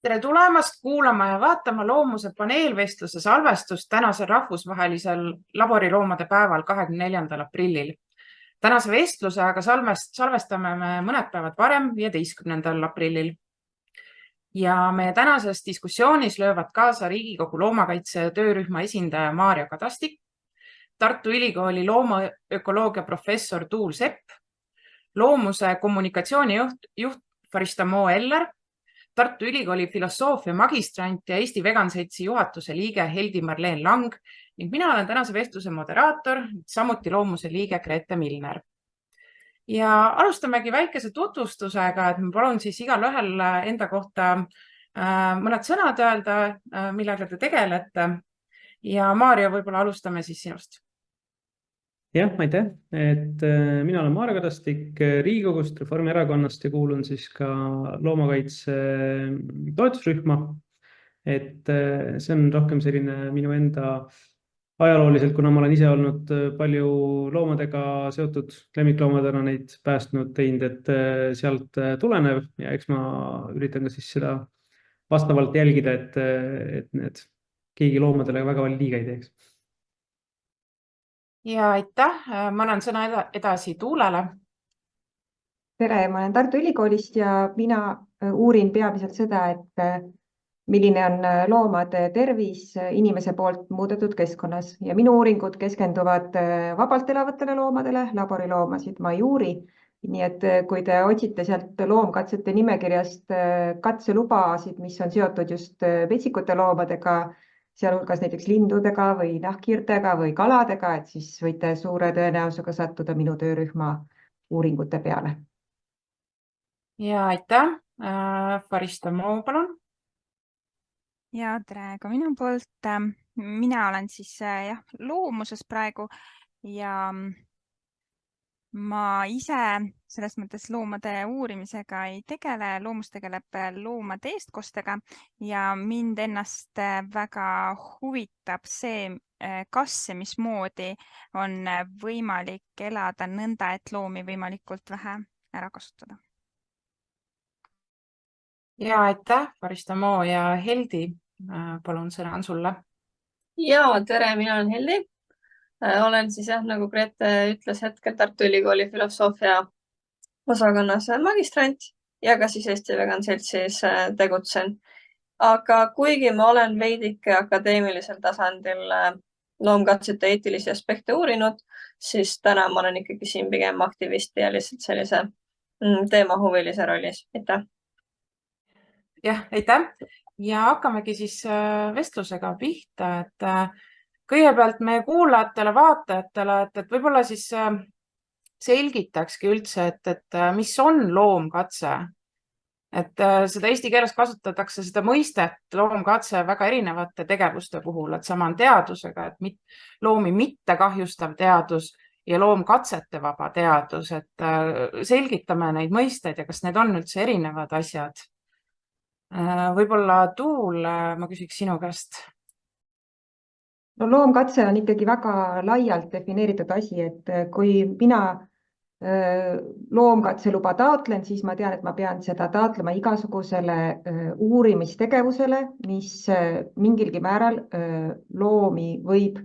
Tere tulemast kuulama ja vaatama loomuse paneelvestluse salvestust tänasel rahvusvahelisel laboriloomade päeval 24. aprillil. Tänase vestluse aga salvestame me mõned päevad varem, 15. aprillil. Ja meie tänases diskussioonis löövad kaasa Riigikogu loomakaitse töörühma esindaja Maarja Kadastik, Tartu Ülikooli loomaökoloogia professor Tuul Sepp, loomuse kommunikatsiooni juht Faristamo Eller, Tartu Ülikooli filosoofia magistrant ja Eesti Vegan Seltsi juhatuse liige Heldi Marleen Lang ning mina olen tänase vestluse moderaator, samuti loomuse liige Grete Milner. Ja alustamegi väikese tutvustusega, et ma palun siis igal ühel enda kohta mõned sõnad öelda, millega te tegelete. Ja Maarja, võib-olla alustame siis sinust. Jah, aitäh. Mina olen Maarja Kadastik Riigikogust, Reformierakonnast ja kuulun siis ka loomakaitse toetusrühma. See on rohkem selline minu enda ajalooliselt, kuna ma olen ise olnud palju loomadega seotud, lemmikloomadena neid päästnud teinud, et sealt tulenev ja eks ma üritan ka siis seda vastavalt jälgida, et need keegi loomadele väga palju liiga ei teeks. Ja aitäh, ma annan sõna edasi Tuulele. Tere, ma olen Tartu Ülikoolist ja mina uurin peamiselt seda, et milline on loomade tervis inimese poolt muudetud keskkonnas. Ja minu uuringud keskenduvad vabalt elavatele loomadele, laboriloomasid ma ei uuri. Nii et kui te otsite sealt loomkatsete nimekirjast katselubasid, mis on seotud just vetsikute loomadega, sealhulgas näiteks lindudega või nahkhiirtega või kaladega, et siis võite suure tõenäosusega sattuda minu töörühma uuringute peale. Ja aitäh, Faristamo, palun. Ja tere ka minu poolt. Mina olen siis loomuses praegu ja ma ise selles mõttes loomade uurimisega ei tegele. Loomus tegeleb loomade eestkostega ja mind ennast väga huvitab see, kas ja mismoodi on võimalik elada nõnda, et loomi võimalikult vähe ära kasutada. Ja aitäh, Faristamo ja Heldi. Palun, sõna on sulle. Ja tere, mina olen Heldi. Olen siis nagu Grete ütles hetkel Tartu Ülikooli filosoofia osakonnas magistrant ja ka siis Eesti Vegan Seltsis tegutsen. Aga kuigi ma olen veidike akadeemilisel tasandil loomkatsete eetilisi aspekte uurinud, siis täna ma olen ikkagi siin pigem aktivisti ja lihtsalt sellise teemahuvilise rollis. Aitäh! Jah, aitäh! Ja hakkamegi siis vestlusega pihta, et kõigepealt meie kuulajatele, vaatajatele, et võib-olla siis selgitakski üldse, et mis on loomkatse. Et seda eesti keeles kasutatakse seda mõistet loomkatse väga erinevate tegevuste puhul, et sama on teadusega, et loomi mitte kahjustav teadus ja loomkatsete vaba teadus, et selgitame neid mõisteid ja kas need on üldse erinevad asjad. Võib-olla Tuul, ma küsiks sinu käest. No, loomkatse on ikkagi väga laialt defineeritud asi, et kui mina loomkatseluba taotlen, siis ma tean, et ma pean seda taotlema igasugusele uurimistegevusele, mis mingilgi määral loomi võib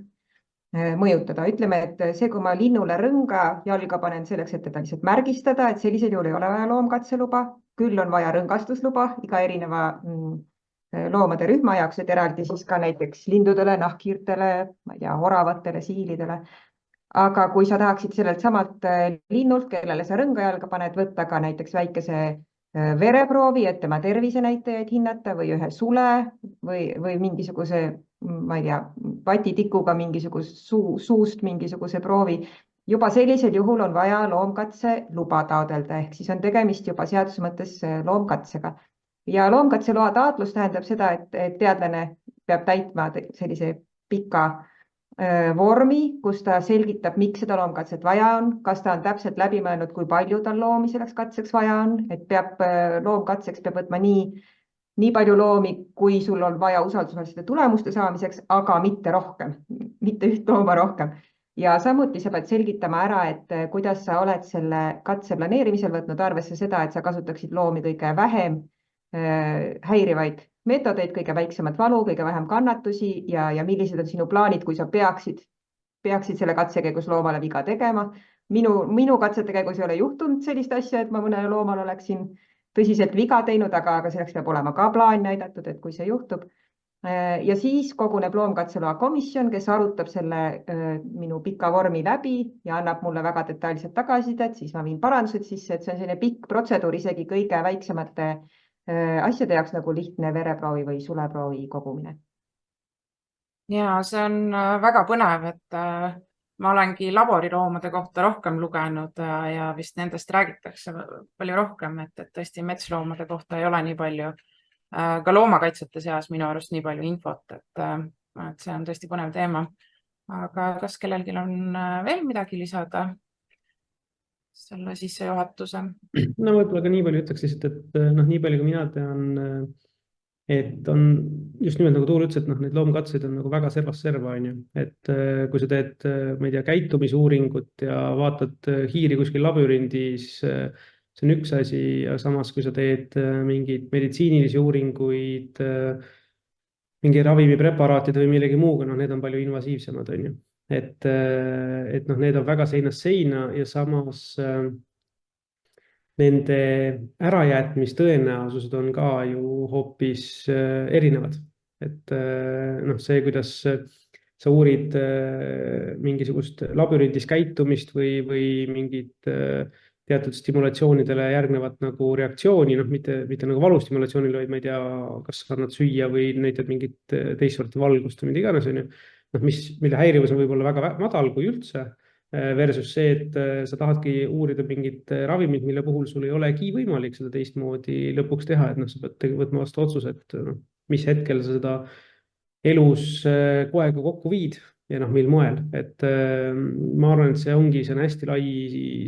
mõjutada. Ütleme, et see, kui ma linnule rõnga jalga panen selleks, et teda lihtsalt märgistada, et sellisel juhul ei ole vaja loomkatseluba, küll on vaja rõngastusluba iga erineva loomade rühma jaoks, et eraldi siis ka näiteks lindudele, nahkhiirtele, ma ei tea, oravatele, siilidele. Aga kui sa tahaksid sellelt samalt linnult, kellele sa rõnga jalga paned, võtta ka näiteks väikese vereproovi, et tema tervisenäitajaid hinnata või ühe sule või mingisuguse, ma ei tea, vatitikuga suust mingisuguse proovi, juba sellisel juhul on vaja loomkatse luba taodelda, ehk siis on tegemist juba seaduse mõttes loomkatsega. Ja loomkatseloa taotlus tähendab seda, et teadlane peab täitma sellise pika vormi, kus ta selgitab, miks seda loomkatset vaja on, kas ta on täpselt läbi mõelnud, kui palju tal loomi selleks katseks vaja on, et loomkatseks peab võtma nii palju loomi, kui sul on vaja usaldusväärsete tulemuste saamiseks, aga mitte rohkem, mitte üht looma rohkem. Ja samuti sa pead selgitama ära, et kuidas sa oled selle katse planeerimisel võtnud arvesse seda, et sa kasutaksid loomi kõige vähem häirivaid meetodeid, kõige väiksemat valu, kõige vähem kannatusi ja millised on sinu plaanid, kui sa peaksid selle katse käigus loomale viga tegema. Minu katsete käigus ei ole juhtunud sellist asja, et ma mõnele loomale oleksin tõsiselt viga teinud, aga selleks peab olema ka plaan näidatud, et kui see juhtub. Ja siis koguneb loomkatseloa komisjon, kes arutab selle minu pika vormi läbi ja annab mulle väga detailset tagasisidet, siis ma viin parandused sisse, et see on selline pikk protseduur isegi kõige väiksemate asjade jaoks nagu lihtne vereproovi või suleproovi kogumine. Ja see on väga põnev, et ma olengi laboriloomade kohta rohkem lugenud ja vist nendest räägitakse palju rohkem, et tõesti metsloomade kohta ei ole nii palju, ka loomakaitsjate seas minu arust nii palju infot, et see on tõesti põnev teema. Aga kas kellelgi on veel midagi lisada selle sissejuhatuse? No võib-olla ka nii palju ütleks lihtsalt, et nii palju kui mina tean, et on just nimelt nagu Tuul ütles, et neid loomkatseid on nagu väga servast serva, on ju. Et kui sa teed, ma ei tea, käitumisuuringut ja vaatad hiiri kuskil labürindis, see on üks asi, ja samas kui sa teed mingeid meditsiinilisi uuringuid, mingi ravimipreparaatide või millegi muuga, need on palju invasiivsemad, on ju. Et need on väga seinast seina ja samas nende ärajätmistõenäosused on ka ju hoopis erinevad. Et see, kuidas sa uurid mingisugust labürindis käitumist või mingid teatud stimulatsioonidele järgnevat nagu reaktsiooni, mitte nagu valustimulatsioonile, vaid ma ei tea, kas annad süüa või näitad mingit teist sorti valgust või mida iganes, on ju. Mille häirivus on võib-olla väga madal kui üldse, versus see, et sa tahadki uurida mingit ravimit, mille puhul sul ei olegi võimalik seda teistmoodi lõpuks teha, et sa pead võtma vastu otsuse, et mis hetkel sa seda elus koega kokku viid ja mil moel. Et ma arvan, et see on hästi lai,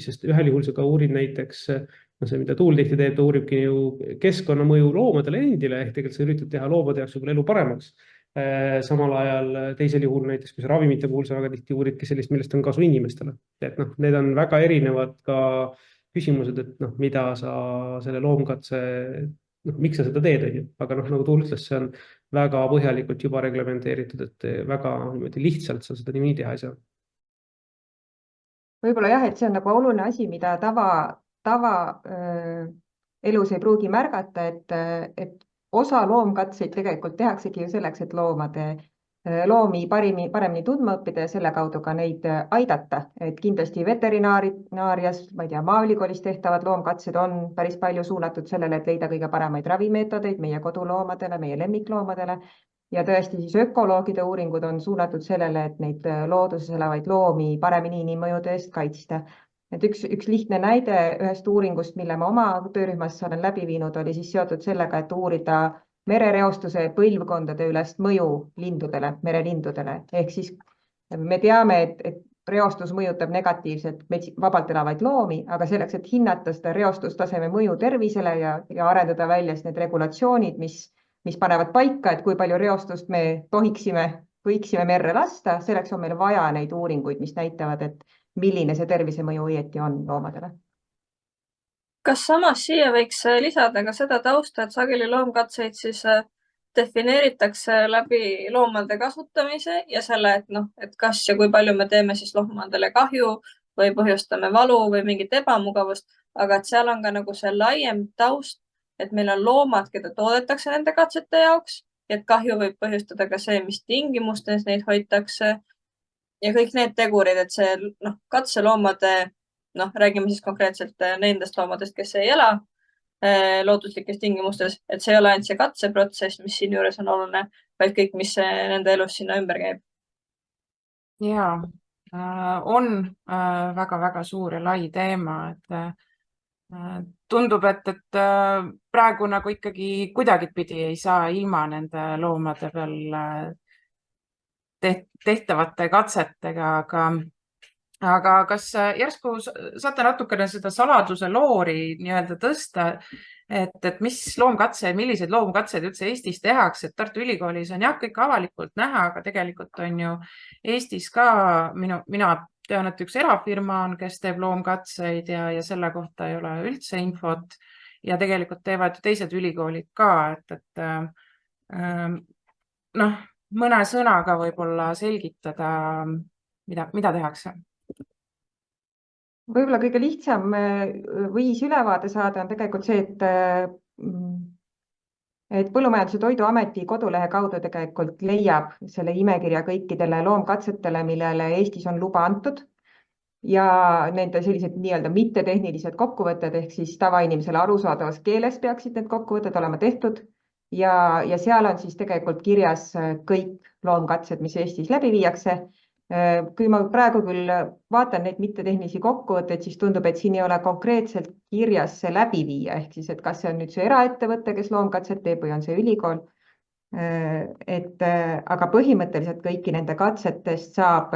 sest ühel juhul sa ka uurid näiteks, see, mida Tuul tihti teeb, ta uuribki ju keskkonnamõju loomadele endile, ehk tegelikult sa üritad teha loomade jaoks võib-olla elu paremaks. Samal ajal teisel juhul näiteks, kui sa ravimite puhul sa väga tihti uuridki sellist, millest on kasu inimestele. Et need on väga erinevad ka küsimused, et mida sa selle loomkatse, miks sa seda teed, on ju. Aga nagu Tuul ütles, see on väga põhjalikult juba reglementeeritud, et väga lihtsalt sa seda nii teha ei saa. Võib-olla jah, et see on nagu oluline asi, mida tava elus ei pruugi märgata, et osa loomkatseid tegelikult tehaksegi ju selleks, et loomi paremini tundma õppida ja selle kaudu ka neid aidata. Et kindlasti veterinaarias, ma ei tea, Maaülikoolis tehtavad loomkatsed on päris palju suunatud sellele, et leida kõige paremaid ravimeetodeid meie koduloomadele, meie lemmikloomadele. Ja tõesti siis ökoloogide uuringud on suunatud sellele, et neid looduses elavaid loomi paremini inimmõjude eest kaitsta. Et üks lihtne näide ühest uuringust, mille ma oma töörühmas olen läbi viinud, oli siis seotud sellega, et uurida merereostuse põlvkondade ülest mõju lindudele, merelindudele. Ehk siis me teame, et reostus mõjutab negatiivselt vabalt elavaid loomi, aga selleks, et hinnata seda reostustaseme mõju tervisele ja arendada välja need regulatsioonid, mis panevad paika, et kui palju reostust me võiksime merre lasta, selleks on meil vaja neid uuringuid, mis näitavad, et milline see tervisemõju õieti on loomadele. Kas samas siia võiks lisada ka seda tausta, et sageli loomkatseid siis defineeritakse läbi loomade kasutamise ja selle, et kas ja kui palju me teeme siis loomadele kahju või põhjustame valu või mingit ebamugavust, aga et seal on ka nagu see laiem taust, et meil on loomad, keda toodetakse nende katsete jaoks, et kahju võib põhjustada ka see, mis tingimustes neid hoitakse ja kõik need tegurid, et see katseloomade, räägime siis konkreetselt nendest loomadest, kes ei ela looduslikes tingimustes, et see ei ole ainult see katseprotsess, mis siin juures on oluline, vaid kõik, mis nende elus sinna ümber käib. Ja, on väga-väga suur ja lai teema, et tundub, et praegu nagu ikkagi kuidagipidi ei saa ilma nende loomade peal tehtavate katsetega, aga kas järsku saate natukene seda saladuse loori nii-öelda tõsta, et milliseid loomkatseid üldse Eestis tehakse, et Tartu Ülikoolis on jah, kõik avalikult näha, aga tegelikult on ju Eestis ka, mina tean, et üks erafirma on, kes teeb loomkatseid ja selle kohta ei ole üldse infot. ja tegelikult teevad ju teised ülikoolid ka, et noh, mõne sõnaga võib-olla selgitada, mida tehakse. Võib-olla kõige lihtsam viis ülevaade saada on tegelikult see, et Põllumajandus- ja Toiduameti kodulehe kaudu tegelikult leiab selle nimekirja kõikidele loomkatsetele, millele Eestis on luba antud ja nende sellised nii-öelda mittetehnilised kokkuvõtted ehk siis tavainimesele arusaadavas keeles peaksid need kokkuvõtted olema tehtud ja seal on siis tegelikult kirjas kõik loomkatsed, mis Eestis läbi viiakse. Kui ma praegu küll vaatan neid mittetehnilisi kokkuvõtteid, siis tundub, et siin ei ole konkreetselt kirjas see läbiviija ehk siis, et kas see on nüüd see eraettevõte, kes loomkatset teeb või on see ülikool. Aga põhimõtteliselt kõiki nende katsetest saab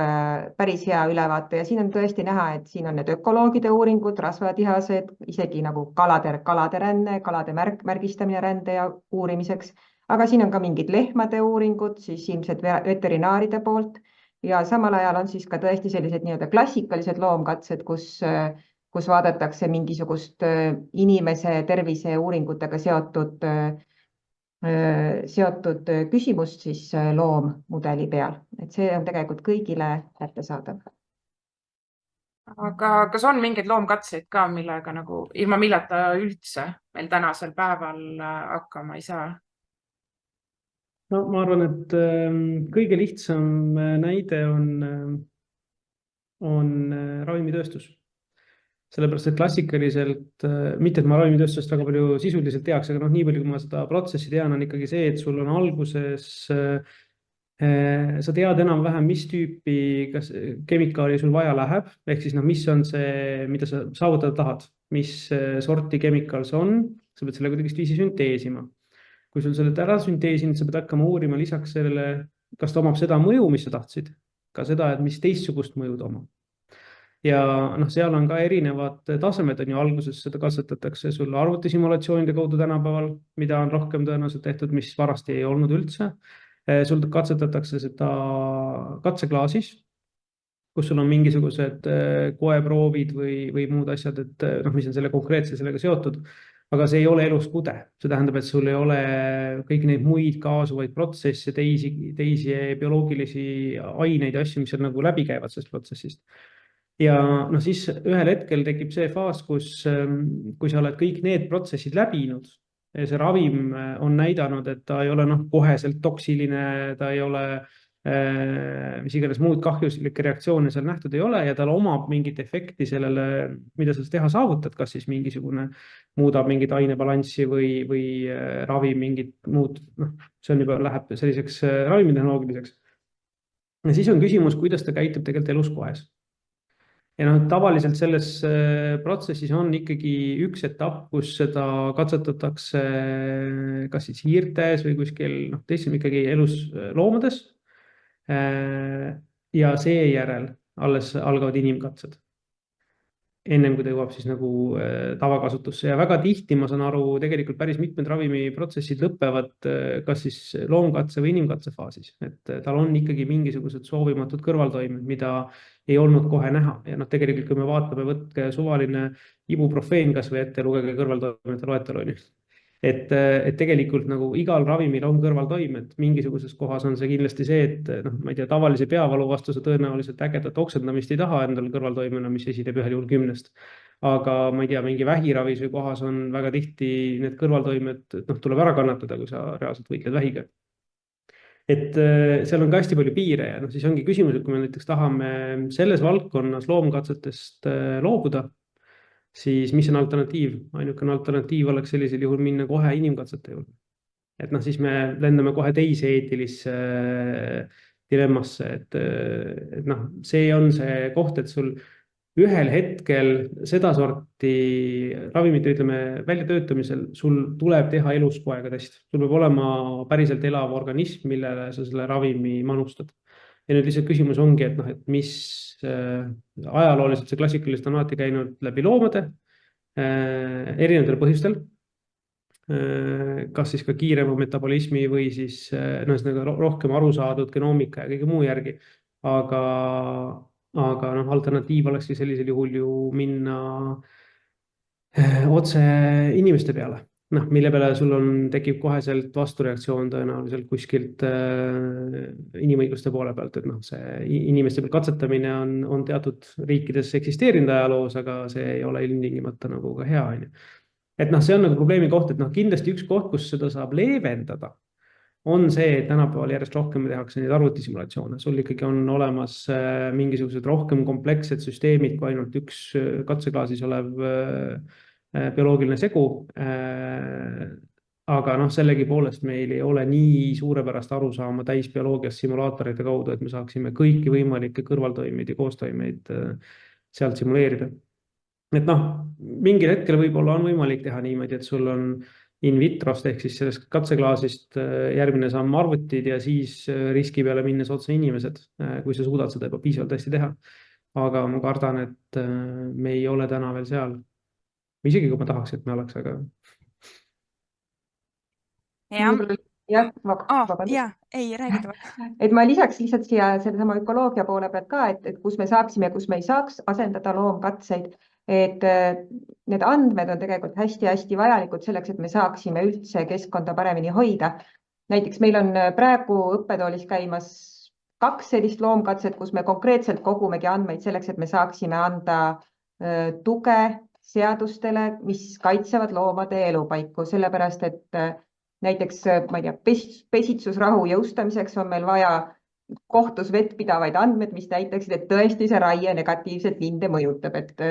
päris hea ülevaate ja siin on tõesti näha, et siin on need ökoloogide uuringud, rasvatihased, isegi nagu kalade ränne, kalade märgistamine rände ja uurimiseks, aga siin on ka mingid lehmade uuringud, siis ilmselt veterinaaride poolt ja samal ajal on siis ka tõesti sellised nii-öelda klassikalised loomkatsed, kus vaadatakse mingisugust inimese tervise uuringutega seotud küsimust siis loommudeli peal, et see on tegelikult kõigile kättesaadav. Aga kas on mingeid loomkatseid ka, millega nagu ilma milleta üldse meil tänasel päeval hakkama ei saa? No ma arvan, et kõige lihtsam näide on ravimitööstus. Sellepärast, et klassikaliselt, mitte et ma ravimitööstust väga palju sisuliselt teaks, aga nii palju, kui ma seda protsessi tean, on ikkagi see, et sul on alguses, sa tead enam-vähem, mis tüüpi kemikaali sul vaja läheb, ehk siis mis on see, mida sa saavutada tahad, mis sorti kemikaal see on, sa pead selle kuidagi viisi sünteesima. Kui sul selle ära sünteesinud, sa pead hakkama uurima lisaks sellele, kas ta omab seda mõju, mis sa tahtsid, ka seda, et mis teistsugust mõjud omab. Ja seal on ka erinevad tasemed, on ju alguses seda katsetatakse sul arvutisimulatsioonide kaudu tänapäeval, mida on rohkem tõenäoliselt tehtud, mis varasti ei olnud üldse. Sul katsetatakse seda katseklaasis, kus sul on mingisugused koeproovid või muud asjad, et mis on selle konkreetse sellega seotud. Aga see ei ole elus kude. See tähendab, et sul ei ole kõik neid muid kaasuvaid protsesse, teisi bioloogilisi aineid ja asju, mis on nagu läbi käivad sellest protsessist. Ja siis ühel hetkel tekib see faas, kui sa oled kõik need protsessid läbinud, see ravim on näidanud, et ta ei ole koheselt toksiline, ta ei ole mis iganes muud kahjuslikke reaktsioone seal nähtud ei ole ja tal omab mingit efekti sellele, mida sa teha saavutad, kas siis mingisugune muudab mingit ainebalanssi või ravi mingit muud, see on juba läheb selliseks ravimitehnoloogiliseks. Ja siis on küsimus, kuidas ta käitub tegelikult elus kohes. Ja tavaliselt selles protsessis on ikkagi üks etapp, kus seda katsetatakse kas siis hiirtes või kuskil teisel ikkagi elus loomades. Ja seejärel alles algavad inimkatsed. Ennem kui ta jõuab siis nagu tavakasutusse ja väga tihti ma saan aru, tegelikult päris mitmed ravimiprotsessid lõpevad kas siis loomkatse või inimkatse faasis, et tal on ikkagi mingisugused soovimatud kõrvaltoimed, mida ei olnud kohe näha ja tegelikult kui me vaatame, võtke suvaline ibuprofeen kas või ette, lugege kõrvaltoimete loetelu. Et tegelikult nagu igal ravimil on kõrvaltoimed, mingisuguses kohas on see kindlasti see, et ma ei tea, tavalise peavalu vastu sa tõenäoliselt ägedat oksendamist ei taha endal kõrvaltoimena, mis esineb ühel juhul 10. Aga ma ei tea, mingi vähiravis või kohas on väga tihti need kõrvaltoimed, tuleb ära kannatada, kui sa reaalselt võitled vähiga. Et seal on ka hästi palju piire ja siis ongi küsimus, et kui me näiteks tahame selles valdkonnas loomkatsetest loobuda, siis mis on alternatiiv? Ainukene alternatiiv oleks sellisel juhul minna kohe inimkatsete juurde. Et siis me lendame kohe teise eetilisse dilemmasse, et see on see koht, et sul ühel hetkel seda sorti ravimite, ütleme, väljatöötamisel sul tuleb teha elus koega test. Sul peab olema päriselt elav organism, millele sa selle ravimi manustad. Ja nüüd lihtsalt küsimus ongi, et mis ajalooliselt see klassikaliselt on alati käinud läbi loomade erinevatel põhjustel, kas siis ka kiirema metabolismi või siis rohkem aru saadud genoomika ja kõige muu järgi, aga alternatiiv olekski sellisel juhul ju minna otse inimeste peale. Noh, mille peale sul tekib koheselt vastureaktsioon tõenäoliselt kuskilt inimõiguste poole pealt, et noh, see inimeste peal katsetamine on teatud riikides eksisteerinud ajaloos, aga see ei ole ilmtingimata nagu ka hea, on ju. Et noh, see on nagu probleemi koht, et noh, kindlasti üks koht, kus seda saab leevendada, on see, et tänapäeval järjest rohkem tehakse neid arvutisimulatsioone. Sul ikkagi on olemas mingisugused rohkem komplekssed süsteemid kui ainult üks katseklaasis olev bioloogiline segu. Aga noh, sellegi poolest meil ei ole nii suurepärast arusaama täisbioloogiast simulaatorite kaudu, et me saaksime kõiki võimalikke kõrvaltoimeid ja koostoimeid sealt simuleerida. Et noh, mingil hetkel võib-olla on võimalik teha niimoodi, et sul on in vitrost ehk siis sellest katseklaasist järgmine samm arvutid ja siis riski peale minnes otse inimesed, kui sa suudad seda juba piisavalt hästi teha. Aga ma kardan, et me ei ole täna veel seal. Isegi kui ma tahaks, et me oleks, aga... ei räägida. Et ma lisaks lihtsalt siia selle sama ökoloogia poole pealt ka, et kus me saaksime, kus me ei saaks asendada loomkatseid, et need andmed on tegelikult hästi-hästi vajalikud selleks, et me saaksime üldse keskkonda paremini hoida. Näiteks meil on praegu õppetoolis käimas 2 sellist loomkatset, kus me konkreetselt kogumegi andmeid selleks, et me saaksime anda tuge seadustele, mis kaitsevad loomade elupaiku, sellepärast et näiteks, ma ei tea, pesitsusrahu jõustamiseks on meil vaja kohtus vettpidavaid andmed, mis näitaksid, et tõesti see raie negatiivselt linde mõjutab, et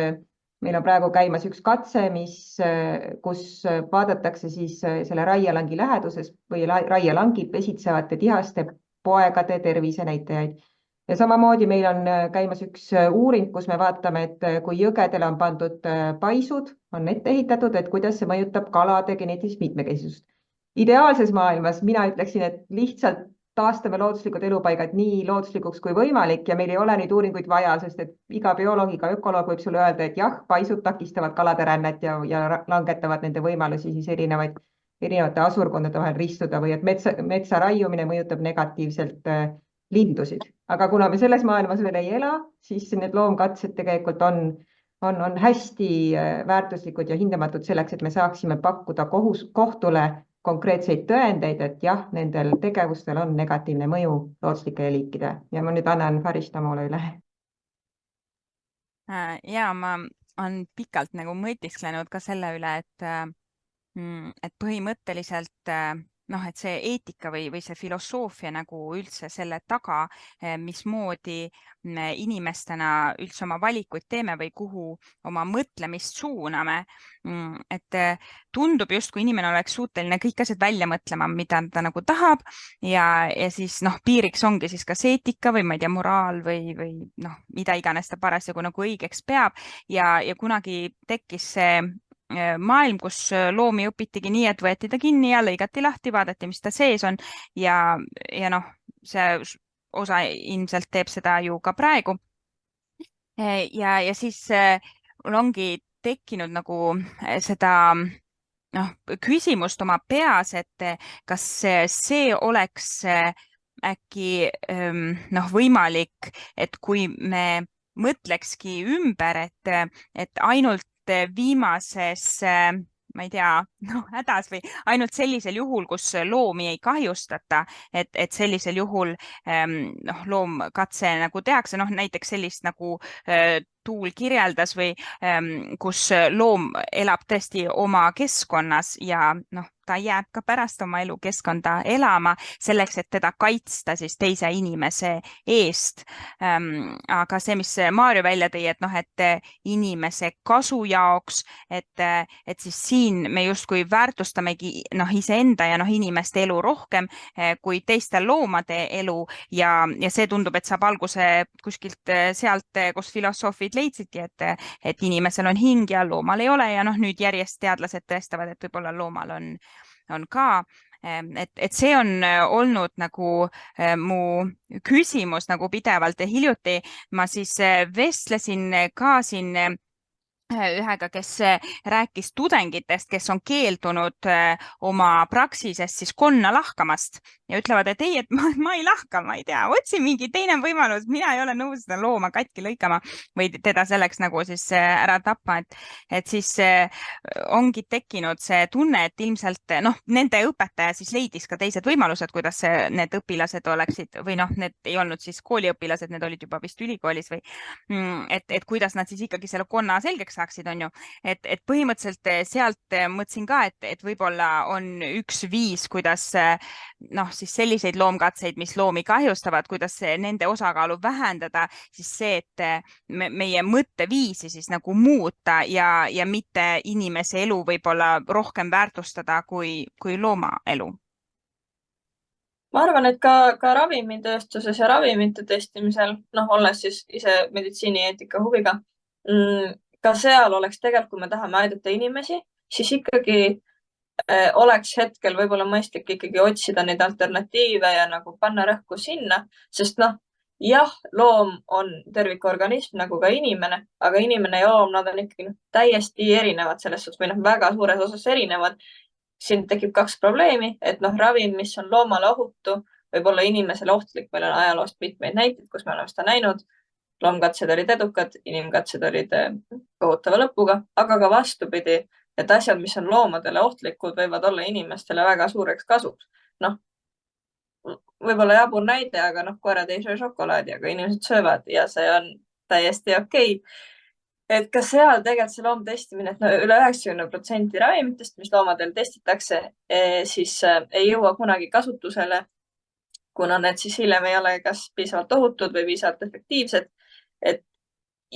meil on praegu käimas üks katse, kus vaadatakse siis selle raielangi läheduses või raielangi pesitsevate tihaste poegade tervisenäitajaid. Ja samamoodi meil on käimas üks uuring, kus me vaatame, et kui jõgedele on pandud paisud, on ette ehitatud, et kuidas see mõjutab kalade geneetilist mitmekesisust. Ideaalses maailmas mina ütleksin, et lihtsalt taastame looduslikud elupaigad nii looduslikuks kui võimalik ja meil ei ole neid uuringuid vaja, sest et iga bioloog, iga ökoloog võib sulle öelda, et jah, paisud takistavad kalade rännet ja langetavad nende võimalusi siis erinevate asurkondade vahel ristuda või et metsa raiumine mõjutab negatiivselt lindusid. Aga kuna me selles maailmas veel ei ela, siis need loomkatsed tegelikult on hästi väärtuslikud ja hindamatud selleks, et me saaksime pakkuda kohtule konkreetseid tõendeid, et jah, nendel tegevustel on negatiivne mõju loodslikele liikide. Ja ma nüüd annan Faristamole üle. Ja ma olen pikalt nagu mõtisklenud ka selle üle, et põhimõtteliselt et see eetika või see filosoofia nagu üldse selle taga, mismoodi me inimestena üldse oma valikuid teeme või kuhu oma mõtlemist suuname. Et tundub just, kui inimene oleks suuteline kõik asjad välja mõtlema, mida ta nagu tahab ja siis piiriks ongi siis kas eetika või ma ei tea, moraal või mida iganes ta parasjagu nagu õigeks peab ja kunagi tekkis see maailm, kus loomi õpitigi nii, et võeti ta kinni ja lõigati lahti, vaadati, mis ta sees on ja see osa ilmselt teeb seda ju ka praegu. Ja siis mul ongi tekkinud nagu seda küsimust oma peas, et kas see oleks äkki võimalik, et kui me mõtlekski ümber, et ainult viimases, ma ei tea, hädas või ainult sellisel juhul, kus loomi ei kahjustata, et sellisel juhul loomkatse nagu tehakse, näiteks sellist nagu Tuul kirjeldas või kus loom elab tõesti oma keskkonnas ja ta jääb ka pärast oma elukeskkonda elama selleks, et teda kaitsta siis teise inimese eest. Aga see, mis Maarjo välja tõi, et inimese kasu jaoks, et siis siin me justkui väärtustamegi iseenda ja inimeste elu rohkem kui teiste loomade elu ja see tundub, et saab alguse kuskilt sealt, kus filosoofid leidsidki, et inimesel on hing ja loomal ei ole ja nüüd järjest teadlased tõestavad, et võib-olla loomal on ka, et see on olnud nagu mu küsimus nagu pidevalt ja hiljuti ma siis vestlesin ka siin ühega, kes rääkis tudengitest, kes on keeldunud oma praksisest siis konna lahkamast ja ütlevad, et ei, et ma ei lahka, ma ei tea, otsi mingi teine võimalus, mina ei ole nõus seda looma katki lõikama või teda selleks nagu siis ära tapma, et siis ongi tekkinud see tunne, et ilmselt noh, nende õpetaja siis leidis ka teised võimalused, kuidas need õpilased oleksid või noh, need ei olnud siis kooliõpilased, need olid juba vist ülikoolis või et kuidas nad siis ikkagi selle konna selgeks saaksid, on ju. Et põhimõtteliselt sealt mõtlesin ka, et võib-olla on üks viis, kuidas noh, siis selliseid loomkatseid, mis loomi kahjustavad, kuidas nende osakaalu vähendada, siis see, et meie mõtteviisi siis nagu muuta ja mitte inimese elu võib-olla rohkem väärtustada kui looma elu. ma arvan, et ka ravimitööstuses ja ravimite testimisel, noh, olles siis ise meditsiinieetika huviga, ka seal oleks tegelikult, kui me tahame aidata inimesi, siis ikkagi oleks hetkel võib-olla mõistlik ikkagi otsida neid alternatiive ja nagu panna rõhku sinna, sest noh, jah, loom on tervikorganism nagu ka inimene, aga inimene ja loom, nad on ikkagi täiesti erinevad selles suhtes või noh, väga suures osas erinevad. Siin tekib kaks probleemi, et noh, ravim, mis on loomale ohutu, võib olla inimesele ohtlik. Meil on ajaloost mitmeid näiteid, kus me oleme seda näinud. Loomkatsed olid edukad, inimkatsed olid kohutava lõpuga, aga ka vastupidi, et asjad, mis on loomadele ohtlikud, võivad olla inimestele väga suureks kasuks. Noh, võib-olla jabur näide, aga noh, koerad ei söö šokolaadi, aga inimesed söövad ja see on täiesti okei. Et ka seal tegelikult see loomtestimine, et no üle 90% ravimitest, mis loomadel testitakse, siis ei jõua kunagi kasutusele, kuna need siis hiljem ei ole kas piisavalt ohutud või piisavalt efektiivsed. Et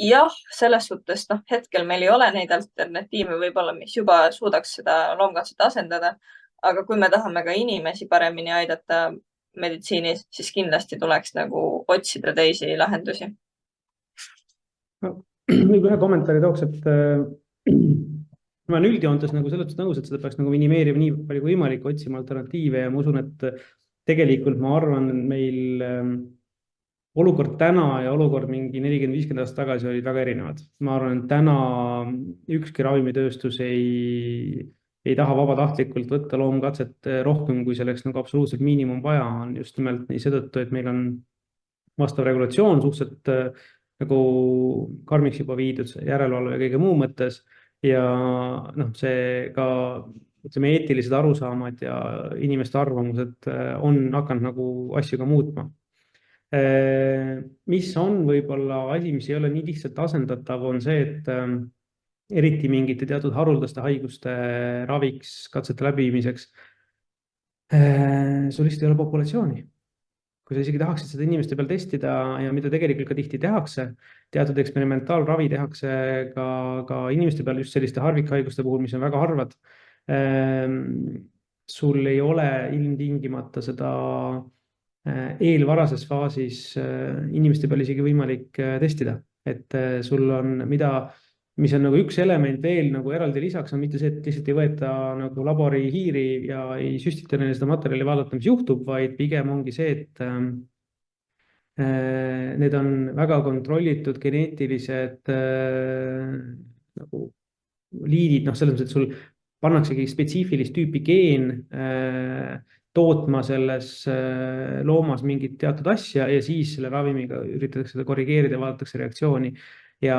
jah, selles suhtes noh, hetkel meil ei ole neid alternatiive võib-olla, mis juba suudaks seda loomkatset asendada. Aga kui me tahame ka inimesi paremini aidata meditsiinis, siis kindlasti tuleks nagu otsida teisi lahendusi. Võib ühe kommentaari tooks, et ma olen üldjoontes nagu selles nõus, et seda peaks nagu minimeerima nii palju kui võimalik, otsima alternatiive ja ma usun, et tegelikult ma arvan, meil olukord täna ja olukord mingi 40-50 aastat tagasi olid väga erinevad. Ma arvan, et täna ükski ravimitööstus ei taha vabatahtlikult võtta loomkatset rohkem, kui selleks nagu absoluutselt miinimum vaja on, just nimelt nii seetõttu, et meil on vastav regulatsioon suhteliselt nagu karmiks juba viidud järelevalve ja kõige muu mõttes ja noh, see ka ütleme, eetilised arusaamad ja inimeste arvamused on hakanud nagu asju ka muutma. Mis on võib-olla asi, mis ei ole nii lihtsalt asendatav, on see, et eriti mingite teatud haruldaste haiguste raviks, katsete läbiviimiseks sul lihtsalt ei ole populatsiooni. Kui sa isegi tahaksid seda inimeste peal testida ja mida tegelikult ka tihti tehakse, teatud eksperimentaalravi tehakse ka inimeste peal just selliste harvikhaiguste puhul, mis on väga harvad. Sul ei ole ilmtingimata seda eelvarases faasis inimeste peal isegi võimalik testida, et sul on mis on nagu üks element veel nagu eraldi lisaks on mitte see, et lihtsalt ei võeta nagu labori hiiri ja ei süstita neile seda materjali vaadata, mis juhtub, vaid pigem ongi see, et need on väga kontrollitud geneetilised nagu liidid, noh, selles mõttes, et sul pannaksegi spetsiifilist tüüpi geen tootma selles loomas mingit teatud asja ja siis selle ravimiga üritatakse seda korrigeerida ja vaadatakse reaktsiooni. Ja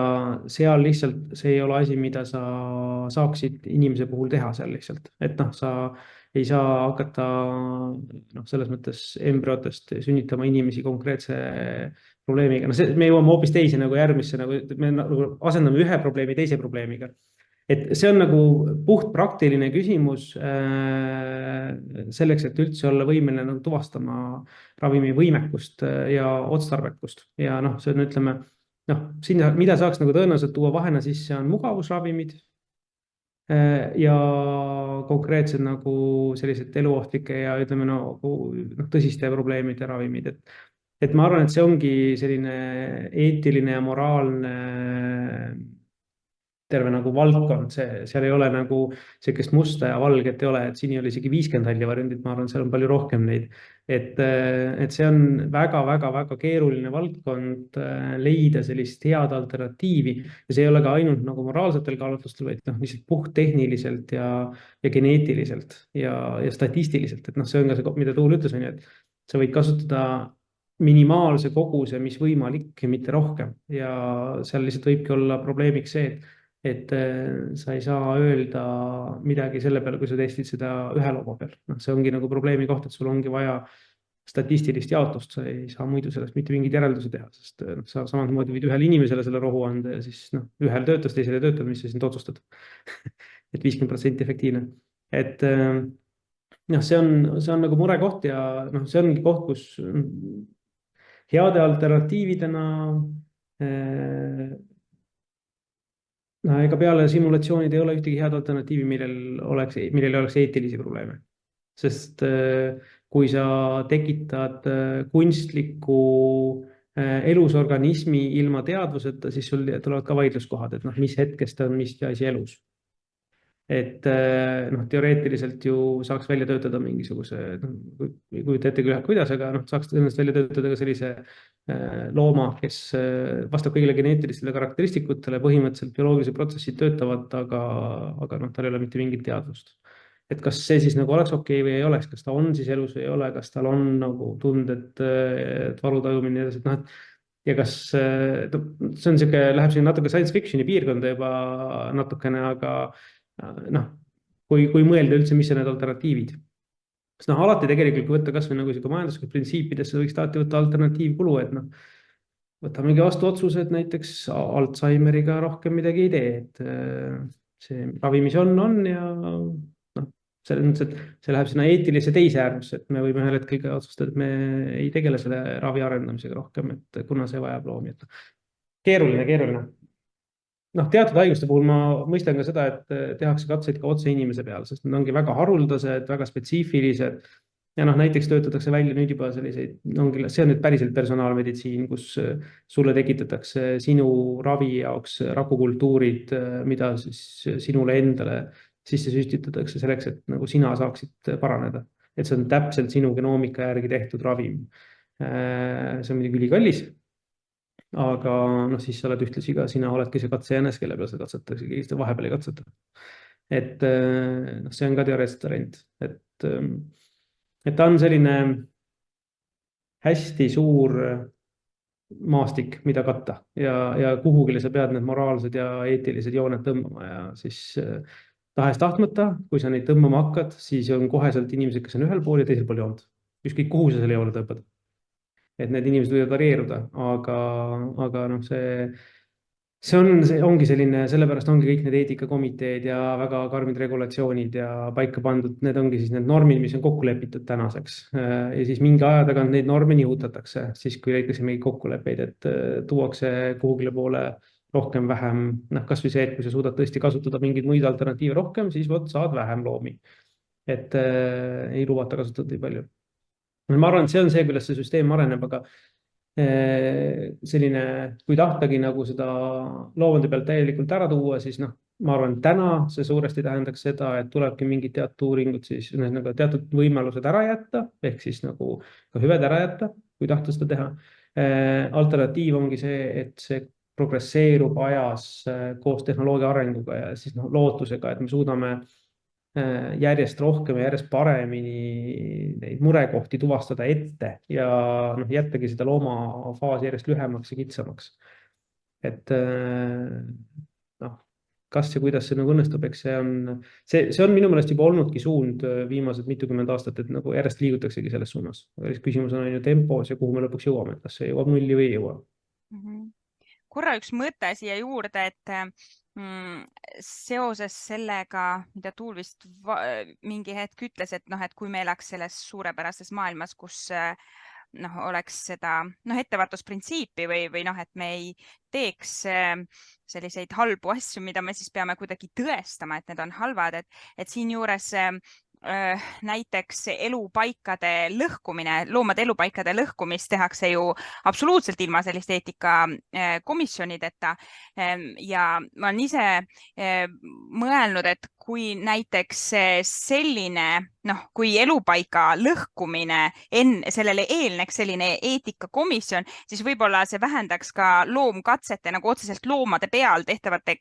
seal lihtsalt see ei ole asi, mida sa saaksid inimese puhul teha seal lihtsalt. Et noh, sa ei saa hakata selles mõttes embrüotest sünnitama inimesi konkreetse probleemiga. Me jõuame hoopis teise nagu järgmisse, me asendame ühe probleemi teise probleemiga. Et see on nagu puht praktiline küsimus selleks, et üldse olla võimeline nagu tuvastama ravimi võimekust ja otstarbekust. Ja noh, see on, ütleme, sinna, mida saaks nagu tõenäoliselt tuua vahena sisse on mugavusravimid ja konkreetsed nagu sellised eluohtlike ja ütleme tõsiste probleemide ravimid. Et ma arvan, et see ongi selline eetiline ja moraalne terve nagu valdkond, seal ei ole nagu sellist musta ja valget ei ole, et siin ei ole isegi 50 hallivarjundit, ma arvan, seal on palju rohkem neid. Et see on väga keeruline valdkond leida sellist head alternatiivi ja see ei ole ka ainult nagu moraalsetel kaalutlustel, vaid lihtsalt puhttehniliselt ja geneetiliselt ja statistiliselt, et see on ka see, mida Tuul ütles, on ju, et sa võid kasutada minimaalse koguse, mis võimalik, mitte rohkem ja seal lihtsalt võibki olla probleemiks see, et sa ei saa öelda midagi selle peale, kui sa testid seda ühe looma peal. See ongi nagu probleemi koht, et sul ongi vaja statistilist jaotust, sa ei saa muidu sellest mitte mingeid järeldusi teha, sest sa samamoodi võid ühele inimesele selle rohu anda ja siis ühel töötas, teisele töötab, mis sa siin otsustad. Et 50% efektiivne. Et see on nagu murekoht ja see ongi koht, kus heade alternatiividena ega peale simulatsioonid ei ole ühtegi head alternatiivi, millel ei oleks eetilisi probleeme. Sest kui sa tekitad kunstliku elusorganismi ilma teadvuseta, siis sul tulevad ka vaidluskohad, et mis hetkest on mis asi elus. Et teoreetiliselt ju saaks välja töötada mingisuguse, ei kujuta ette küll, kuidas, aga saaks ennast välja töötada ka sellise looma, kes vastab kõigile geneetilistele karakteristikutele, põhimõtteliselt bioloogilised protsessid töötavad, aga tal ei ole mitte mingit teadvust. Et kas see siis nagu oleks okei või ei oleks, kas ta on siis elus või ei ole, kas tal on nagu tunded, valutajumine ja edasi, ja kas see on siuke, läheb siin natuke science fiction'i piirkonda juba natukene, aga kui mõelda üldse, mis on need alternatiivid. Sest alati tegelikult, kui võtta kas või nagu majanduslikud printsiipidesse, võiks taati võtta alternatiivkulu, et võtamegi vastu otsused, näiteks Alzheimeriga rohkem midagi ei tee, et see ravi, mis on ja selles mõttes, et see läheb sinna eetilise teise äärmusse, et me võime ühel hetkel otsustada, et me ei tegele selle ravi arendamisega rohkem, et kuna see vajab loomi. Keeruline. Teatud haiguste puhul ma mõistan ka seda, et tehakse katseid ka otse inimese peal, sest need ongi väga haruldased, väga spetsiifilised ja näiteks töötatakse välja nüüd juba selliseid, see on nüüd päriselt personaalmeditsiin, kus sulle tekitatakse sinu ravi jaoks rakukultuurid, mida siis sinule endale sisse süstitatakse selleks, et nagu sina saaksid paraneda. Et see on täpselt sinu genoomika järgi tehtud ravim. See on muidugi ülikallis. Aga siis sa oled ühtlasi ka, sina oledki see katsejänes, kelle peal seda katsetakse, keegi seda vahepeal ei katseta. Et see on ka teoreetselt variant. Et ta on selline hästi suur maastik, mida katta ja kuhugile sa pead need moraalsed ja eetilised jooned tõmbama ja siis tahes tahtmata, kui sa neid tõmbama hakkad, siis on koheselt inimesed, kes on ühel pool ja teisel pool joont. Ükskõik kuhu sa selle joone tõmbad. Et need inimesed võivad varieeruda, aga see ongi selline, sellepärast ongi kõik need eetikakomiteed ja väga karmid regulatsioonid ja paika pandud, need ongi siis need normid, mis on kokku lepitud tänaseks. Ja siis mingi aja tagant neid norme nihutatakse, siis kui leitakse mingi kokkuleppeid, et tuuakse kuhugile poole rohkem vähem, kas või see, et kui sa suudad tõesti kasutada mingeid muid alternatiive rohkem, siis saad vähem loomi. Et ei lubata kasutada nii palju. Ma arvan, et see on see, kuidas see süsteem areneb, aga selline, kui tahtagi nagu seda loomade pealt täielikult ära tuua, siis ma arvan, täna see suuresti tähendaks seda, et tulebki mingid teatud uuringud, siis teatud võimalused ära jätta, ehk siis nagu ka hüved ära jätta, kui tahta seda teha. Alternatiiv ongi see, et see progresseerub ajas koos tehnoloogia arenguga ja siis lootusega, et me suudame järjest rohkem ja järjest paremini neid murekohti tuvastada ette ja jättagi seda looma faasi järjest lühemaks ja kitsamaks. Et kas ja kuidas see nagu õnnestub, eks see on minu meelest juba olnudki suund viimased mitukümmend aastat, et nagu järjest liigutaksegi selles suunas. Küsimus on ju tempos ja kuhu me lõpuks jõuame, et kas see jõuab nulli või ei jõua. Korra üks mõte siia juurde, et seoses sellega, mida Tuul vist mingi hetk ütles, et kui me elaks selles suurepärases maailmas, kus oleks seda ettevaatusprintsiipi või et me ei teeks selliseid halbu asju, mida me siis peame kuidagi tõestama, et need on halvad, et siinjuures näiteks elupaikade lõhkumine, loomade elupaikade lõhkumist tehakse ju absoluutselt ilma selliste eetikakomisjonideta. Ja ma olen ise mõelnud, et kui näiteks selline, kui elupaika lõhkumine sellele eelneks selline eetikakomisjon, siis võib-olla see vähendaks ka loomkatsete nagu otseselt loomade peal tehtavate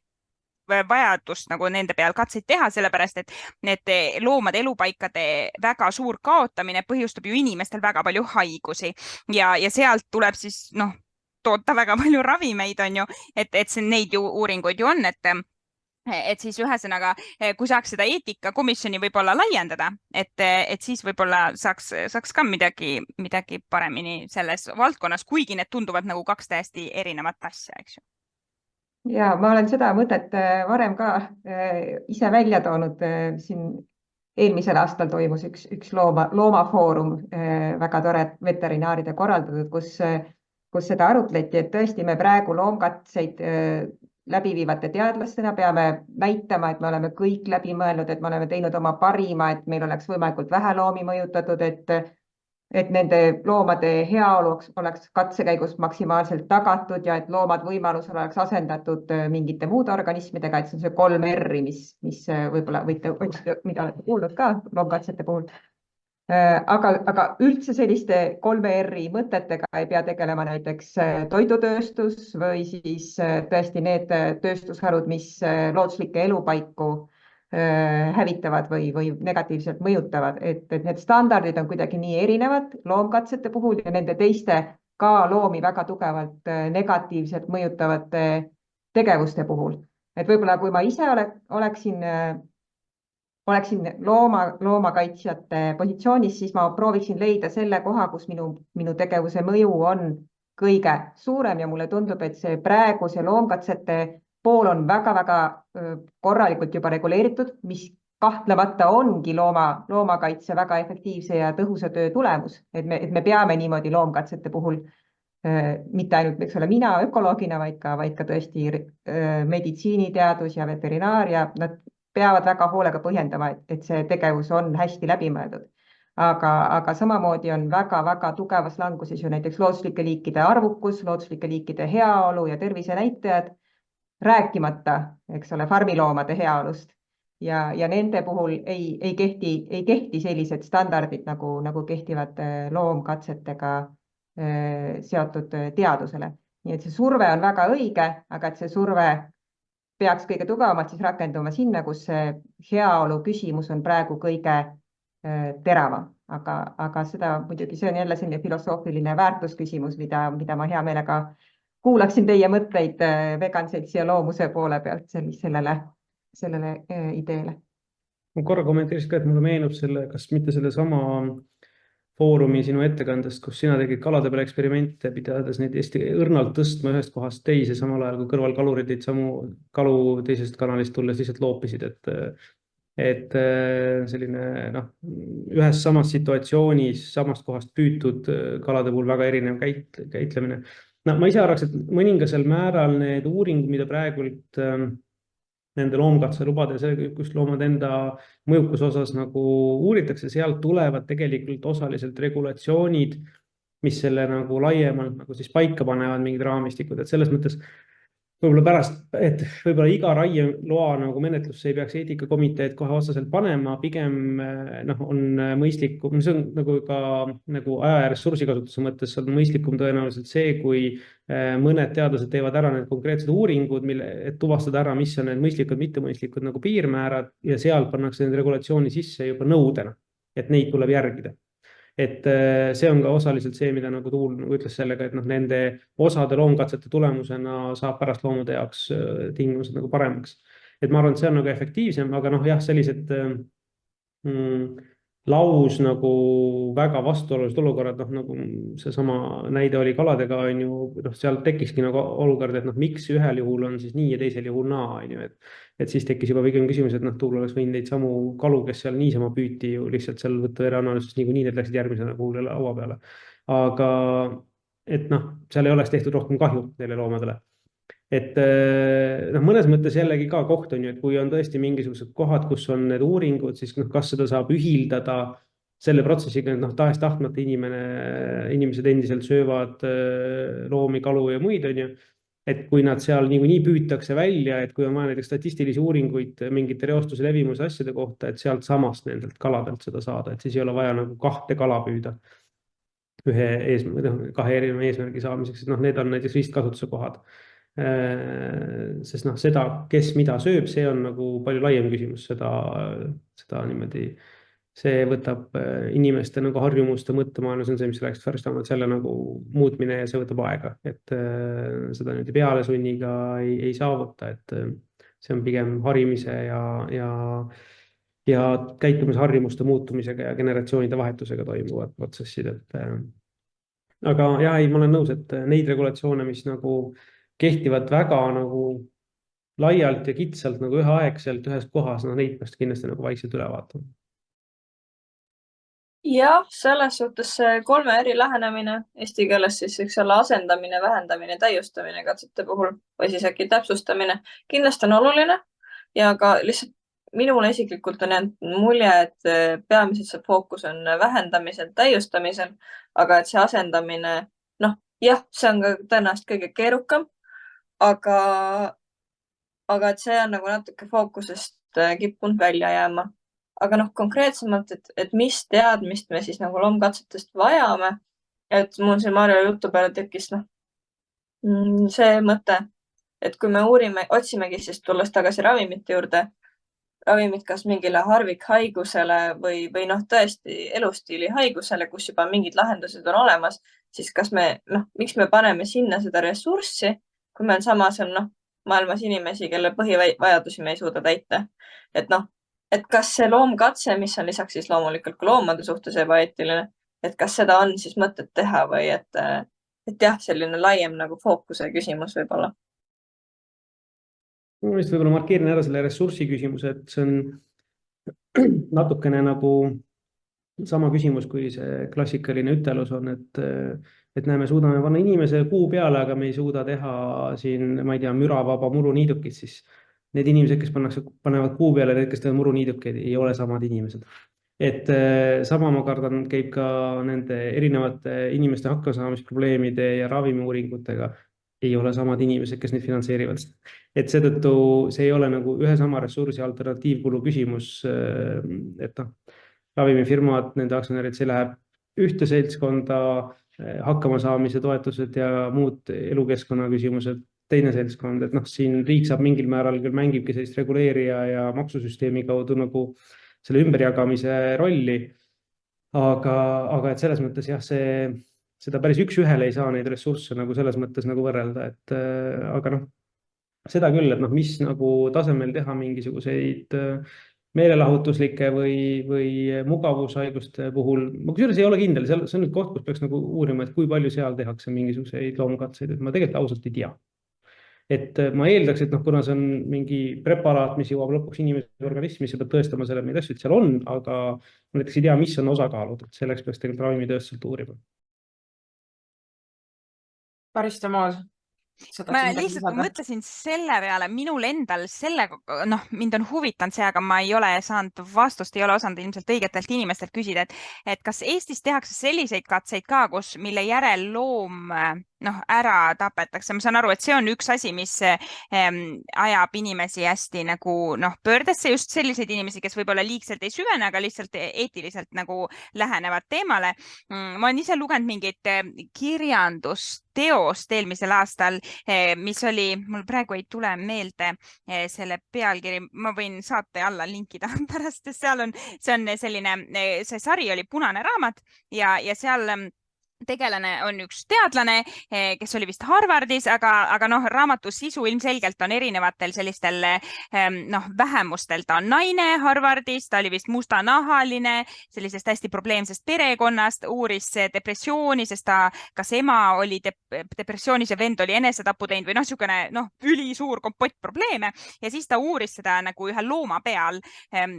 vajadust nagu nende peal katseid teha, sellepärast et need loomade elupaikade väga suur kaotamine põhjustab ju inimestel väga palju haigusi ja sealt tuleb siis toota väga palju ravimeid, on ju, et neid ju uuringuid ju on, et siis ühesõnaga, kui saaks seda eetikakomisjoni võib-olla laiendada, et siis võib-olla saaks ka midagi paremini selles valdkonnas, kuigi need tunduvad nagu kaks täiesti erinevat asja, eks ju. Ja ma olen seda mõtet varem ka ise välja toonud. Siin eelmisel aastal toimus üks loomafoorum, väga tore veterinaaride korraldatud, kus seda arutleti, et tõesti me praegu loomkatseid läbi viivate teadlastena peame näitama, et me oleme kõik läbi mõelnud, et me oleme teinud oma parima, et meil oleks võimalikult vähe loomi mõjutatud, et nende loomade heaolu oleks katsekäigus maksimaalselt tagatud ja et loomad võimalusel oleks asendatud mingite muude organismidega, et see on see 3 R-i, mis võib-olla võite, mida olete kuulnud ka loomkatsete puhul. Aga üldse selliste 3 R-i mõtetega ei pea tegelema näiteks toidutööstus või siis tõesti need tööstusharud, mis looduslikke elupaiku hävitavad või negatiivselt mõjutavad, et need standardid on kuidagi nii erinevad loomkatsete puhul ja nende teiste ka loomi väga tugevalt negatiivselt mõjutavate tegevuste puhul. Et võib-olla kui ma ise oleksin loomakaitsjate positsioonis, siis ma prooviksin leida selle koha, kus minu tegevuse mõju on kõige suurem ja mulle tundub, et see praegu see loomkatsete pool on väga-väga korralikult juba reguleeritud, mis kahtlemata ongi loomakaitse väga efektiivse ja tõhusa töö tulemus, et me peame niimoodi loomkatsete puhul mitte ainult, eks ole, mina ökoloogina, vaid ka tõesti meditsiiniteadus ja veterinaaria, nad peavad väga hoolega põhjendama, et see tegevus on hästi läbimõeldud. Aga samamoodi on väga-väga tugevas languses ju näiteks looduslikke liikide arvukus, looduslikke liikide heaolu ja tervisenäitajad, rääkimata, eks ole, farmiloomade heaolust ja nende puhul ei kehti sellised standardid, nagu kehtivad loomkatsetega seotud teadusele. Nii et see surve on väga õige, aga et see surve peaks kõige tugevamalt siis rakenduma sinna, kus see heaolu küsimus on praegu kõige teravam. Aga seda muidugi, see on jälle selline filosoofiline väärtusküsimus, mida ma hea meelega kuulaksin teie mõtteid veganseltsi ja loomuse poole pealt sellele ideele. Ma korra kommenteeriks ka, et mulle meenub kas mitte selle sama foorumi sinu ettekandest, kus sina tegid kalade peale eksperimente, pidades neid hästi õrnalt tõstma ühest kohast teise, samal ajal kui kõrval kalurid neid samu kalu teisest kanalist tulles lihtsalt loopisid, et selline ühes samas situatsioonis samast kohast püütud kalade puhul väga erinev käitlemine. Ma ise arvaks, et mõningasel määral need uuringud, mida praegult nende loomkatselubade ja see, kus loomade enda mõjukuse osas nagu uuritakse, sealt tulevad tegelikult osaliselt regulatsioonid, mis selle nagu laiemalt nagu siis paika panevad mingid raamistikud, et selles mõttes võib-olla pärast, et võib-olla iga raieloa nagu menetlusse ei peaks eetikakomiteed kohe otseselt panema, pigem on mõistlikum, see on nagu ka nagu aja ja ressursikasutuse mõttes on mõistlikum tõenäoliselt see, kui mõned teadlased teevad ära need konkreetsed uuringud, et tuvastada ära, mis on need mõistlikud, mitte mõistlikud nagu piirmäärad ja seal pannakse need regulatsiooni sisse juba nõudena, et neid tuleb järgida. Et see on ka osaliselt see, mida nagu Tuul ütles sellega, et nende osade loomkatsete tulemusena saab pärast loomade jaoks tingimused nagu paremaks. Et ma arvan, et see on nagu efektiivsem, aga jah, sellised laus nagu väga vastuolulised olukorrad, nagu seesama näide oli kaladega, on ju, seal tekkiski nagu olukord, et miks ühel juhul on siis nii ja teisel juhul naa, on ju, et siis tekkis juba pigem küsimus, et Tuul oleks võinud neid samu kalu, kes seal niisama püüti ju lihtsalt seal võtta vereanalüüsist niikuinii, need läksid järgmisena kuule laua peale. Aga et seal ei oleks tehtud rohkem kahju neile loomadele. et noh, mõnes mõttes jällegi ka koht on ju, et kui on tõesti mingisugused kohad, kus on need uuringud, siis noh, kas seda saab ühildada selle protsessiga, et noh, tahes-tahtmata inimesed endiselt söövad loomi, kalu ja muid, on ju. Et kui nad seal niikuinii püütakse välja, et kui on vaja näiteks statistilisi uuringuid mingite reostuse levimuse asjade kohta, et sealt samast nendelt kaladelt seda saada, et siis ei ole vaja nagu 2 kala püüda kahe erineva eesmärgi saamiseks, et noh, need on näiteks ristkasutuse kohad. Sest noh, seda, kes mida sööb, see on nagu palju laiem küsimus, seda niimoodi, see võtab inimeste nagu harjumuste mõttemaailma, see on see, mis rääkis First, selle nagu muutmine ja see võtab aega, et seda nüüd peale sunniga ei saavuta, et see on pigem harimise ja käitumisharjumuste muutumisega ja generatsioonide vahetusega toimuvad protsessid, et aga jah, ei, ma olen nõus, et neid regulatsioone, mis nagu kehtivad väga nagu laialt ja kitsalt nagu üheaegselt ühes kohas, no neid peaks kindlasti nagu vaikselt üle vaatama. Jah, selles suhtes see 3 eri lähenemine eesti keeles siis üks olla asendamine, vähendamine, täiustamine katsete puhul või siis äkki täpsustamine kindlasti on oluline ja ka lihtsalt minule isiklikult on jäänud mulje, et peamiselt see fookus on vähendamisel, täiustamisel, aga et see asendamine, noh, jah, see on ka tõenäoliselt kõige keerukam, aga et see on nagu natuke fookusest kippunud välja jääma. Aga noh, konkreetsemalt, et mis teadmist me siis nagu loomkatsetest vajame, et mul siin Marjo jutu peale tekkis see mõte, et kui me otsimegi siis tulles tagasi ravimite juurde, ravimid kas mingile harvikhaigusele või noh, tõesti elustiili haigusele, kus juba mingid lahendused on olemas, siis kas me, noh, miks me paneme sinna seda ressurssi, kui meil samas on maailmas inimesi, kelle põhivajadusi me ei suuda täita. Et noh, et kas see loomkatse, mis on lisaks siis loomulikult ka loomade suhtes ebaeetiline, et kas seda on siis mõtet teha või et jah, selline laiem nagu fookuse küsimus võib-olla. Ma vist võib-olla markeerin ära selle ressursi küsimuse, et see on natukene nagu sama küsimus, kui see klassikaline ütelus on, et näeme, suudame panna inimese kuu peale, aga me ei suuda teha siin, ma ei tea, müravaba muruniidukit, siis need inimesed, kes panevad kuu peale, need, kes teevad muruniidukeid, ei ole samad inimesed. Et sama ma kardan käib ka nende erinevate inimeste hakkamasaamisprobleemide ja ravimiuuringutega. Ei ole samad inimesed, kes neid finantseerivad. Et seetõttu see ei ole nagu ühe sama ressursi alternatiivkulu küsimus, et ravimifirmad, nende aktsionärid, see läheb ühte seltskonda, hakkamasaamise toetused ja muud elukeskkonna küsimused, teine seltskond, et siin riik saab mingil määral küll mängibki sellist reguleerija ja maksusüsteemi kaudu nagu selle ümberjagamise rolli, aga et selles mõttes jah, seda päris üks-ühele ei saa neid ressursse nagu selles mõttes nagu võrrelda, et aga seda küll, et mis nagu tasemel teha mingisuguseid meelelahutuslike või mugavushaiguste puhul, ma kusjuures ei ole kindel, see on nüüd koht, kus peaks nagu uurima, et kui palju seal tehakse mingisuguseid loomkatseid, et ma tegelikult ausalt ei tea. Et ma eeldaks, et kuna see on mingi preparaat, mis jõuab lõpuks inimese organismi, see peab tõestama selle, mida asjad seal on, aga ma näiteks ei tea, mis on osakaalud, et selleks peaks tegelikult ravimitööstuselt uurima. Päris Moos. Ma lihtsalt mõtlesin selle peale, minul endal mind on huvitanud see, aga ma ei ole saanud vastust, ei ole osanud ilmselt õigetelt inimestelt küsida, et kas Eestis tehakse selliseid katseid ka, mille järel loom ära tapetakse. Ma saan aru, et see on üks asi, mis ajab inimesi hästi nagu pöördesse, just selliseid inimesi, kes võib-olla liigselt ei süvene, aga lihtsalt eetiliselt nagu lähenevad teemale. Ma olen ise lugenud mingit kirjandusteost eelmisel aastal, mis oli, mul praegu ei tule meelde selle pealkiri, ma võin saate alla linkida pärast, seal on, see sari oli Punane raamat ja seal tegelane on üks teadlane, kes oli vist Harvardis, aga raamatu sisu ilmselgelt on erinevatel sellistel vähemustel. Ta on naine Harvardis, ta oli vist mustanahaline, sellisest hästi probleemsest perekonnast, uuris depressiooni, sest kas ema oli depressioonis ja vend oli enesetapu teinud või niisugune ülisuur kompott probleeme ja siis ta uuris seda nagu ühe looma peal,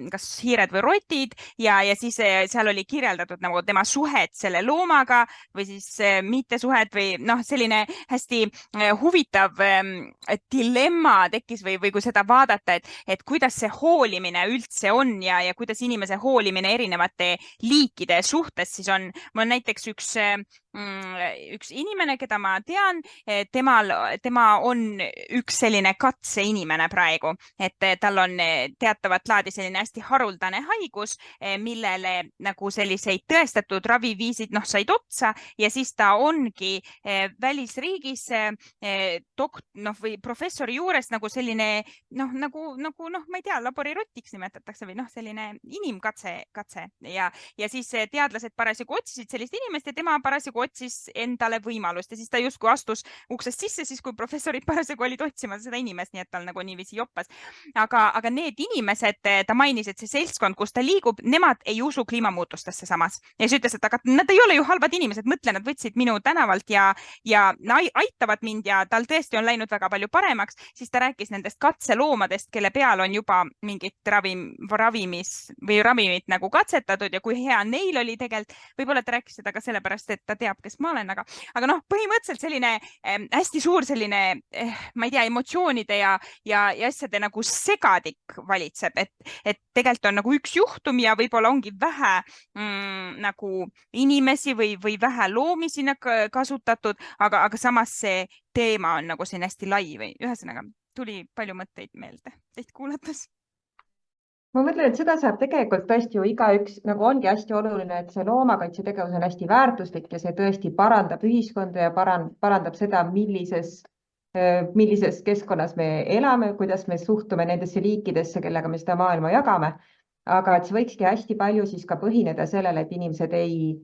kas hiired või rotid ja siis seal oli kirjeldatud nagu tema suhet selle loomaga või siis mittesuhet või noh, selline hästi huvitav dilemma tekkis või kui seda vaadata, et kuidas see hoolimine üldse on ja kuidas inimese hoolimine erinevate liikide suhtes siis on. Mul on näiteks üks inimene, keda ma tean, tema on üks selline katseinimene praegu, et tal on teatavat laadi selline hästi haruldane haigus, millele nagu selliseid tõestatud raviviisid said otsa ja siis ta ongi välisriigis või professori juures nagu selline nagu ma ei tea, laborirotiks nimetatakse või selline inimkatse ja siis teadlased parasjagu otsisid sellist inimest ja tema parasjagu otsis endale võimalust ja siis ta justkui astus uksest sisse, siis kui professorid parasjagu olid otsimas seda inimest, nii et tal nagu niiviisi joppas. Aga need inimesed, ta mainis, et see seltskond, kus ta liigub, nemad ei usu kliimamuutustesse samas. Ja siis ütles, et aga nad ei ole ju halvad inimesed, mõtle, nad võtsid minu tänavalt ja aitavad mind ja tal tõesti on läinud väga palju paremaks. Siis ta rääkis nendest katseloomadest, kelle peal on juba mingit ravimit nagu katsetatud ja kui hea neil oli tegelikult. Võib-olla ta rääkis seda ka sellepärast, et ta teab, kes ma olen, aga põhimõtteliselt selline hästi suur selline, ma ei tea, emotsioonide ja asjade nagu segadik valitseb, et tegelikult on nagu üks juhtum ja võib-olla ongi vähe nagu inimesi või vähe loomi sinna kasutatud, aga samas see teema on nagu siin hästi lai või ühesõnaga tuli palju mõtteid meelde teid kuulates. Ma mõtlen, et seda saab tegelikult tõesti ju igaüks, nagu ongi hästi oluline, et see loomakaitsetegevus on hästi väärtuslik ja see tõesti parandab ühiskonda ja parandab seda, millises keskkonnas me elame, kuidas me suhtume nendesse liikidesse, kellega me seda maailma jagame. Aga et see võikski hästi palju siis ka põhineda sellele, et inimesed ei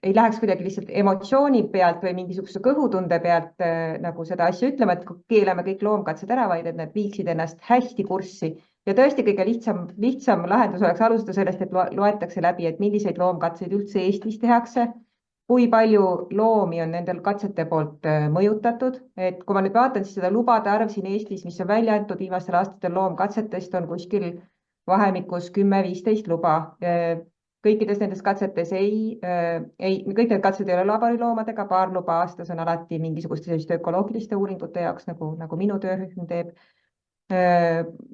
läheks kuidagi lihtsalt emotsiooni pealt või mingisuguse kõhutunde pealt nagu seda asja ütlema, et keelame kõik loomkatsed ära, vaid et nad viiksid ennast hästi kurssi. Ja tõesti kõige lihtsam lahendus oleks alustada sellest, et loetakse läbi, et milliseid loomkatseid üldse Eestis tehakse, kui palju loomi on nendel katsete poolt mõjutatud. Et kui ma nüüd vaatan, siis seda lubade arv siin Eestis, mis on välja antud viimastel aastatel loomkatsetest, on kuskil vahemikus 10-15 luba. Kõikides nendes katsetes kõik need katsed ei ole laboriloomadega, paar luba aastas on alati mingisuguste selliste ökoloogiliste uuringute jaoks, nagu minu töörühm teeb.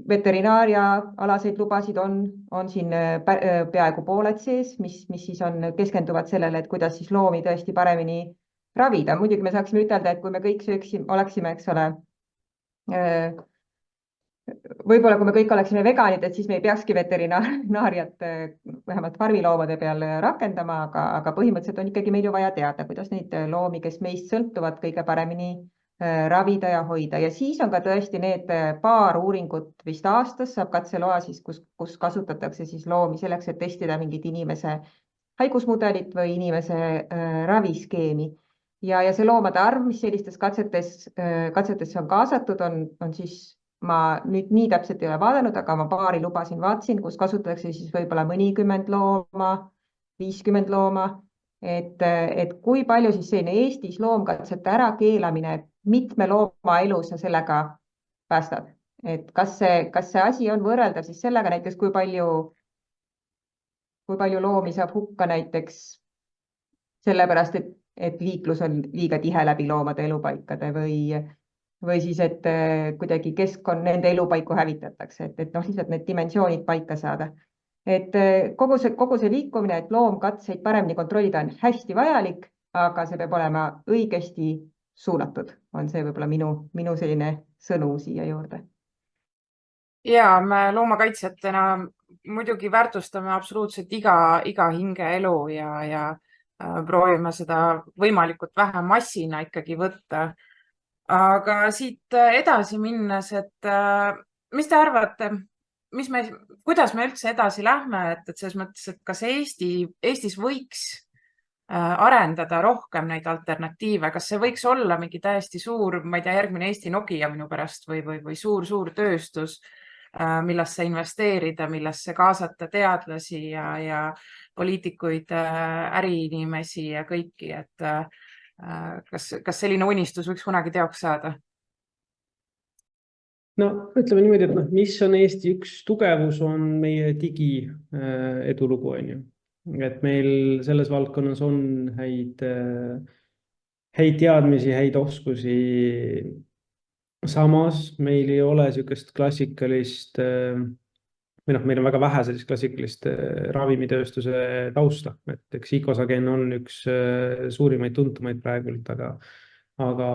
Veterinaaria alaseid lubasid on siin peaaegu pooled sees, mis siis keskenduvad sellele, et kuidas siis loomi tõesti paremini ravida. Muidugi me saaksime ütelda, et kui me kõik oleksime, eks ole, võib-olla kui me kõik oleksime veganid, et siis me ei peakski veterinaariat vähemalt farmiloomade peal rakendama, aga põhimõtteliselt on ikkagi meil ju vaja teada, kuidas neid loomi, kes meist sõltuvad, kõige paremini ravida ja hoida. Ja siis on ka tõesti need paar uuringut vist aastas saab katseloa siis, kus kasutatakse siis loomi selleks, et testida mingit inimese haigusmudelit või inimese raviskeemi. Ja see loomade arv, mis sellistes katsetesse on kaasatud, on siis, ma nüüd nii täpselt ei ole vaadanud, aga ma paari lubasin vaatasin, kus kasutatakse siis võib-olla mõnikümmend looma, 50 looma, et kui palju siis selline Eestis loomkatsete ärakeelamine mitme looma elu sa sellega päästad. Et kas see asi on võrreldav siis sellega näiteks, kui palju loomi saab hukka näiteks sellepärast, et liiklus on liiga tihe läbi loomade elupaikade või siis, et kuidagi keskkond nende elupaiku hävitatakse, et lihtsalt need dimensioonid paika saada. Et kogu see liikumine, et loomkatseid paremini kontrollida on hästi vajalik, aga see peab olema õigesti suunatud, on see võib-olla minu selline sõnum siia juurde. Ja me loomakaitsjatena muidugi väärtustame absoluutselt iga hinge elu ja proovime seda võimalikult vähe massina ikkagi võtta. Aga siit edasi minnes, et mis te arvate, kuidas me üldse edasi lähme, et selles mõttes, et kas Eestis võiks arendada rohkem neid alternatiive, kas see võiks olla mingi täiesti suur, ma ei tea, järgmine Eesti Nokia minu pärast või suur tööstus, millesse investeerida, millesse kaasata teadlasi ja poliitikuid, äriinimesi ja kõiki, et kas selline unistus võiks kunagi teoks saada? No ütleme niimoodi, et mis on Eesti üks tugevus, on meie digi edulugu, on ju. et meil selles valdkonnas on häid teadmisi, häid oskusi. Samas meil ei ole niisugust klassikalist või noh, meil on väga vähe sellist klassikalist ravimitööstuse tausta, et eks Icosagen on üks suurimaid tuntumaid praegult, aga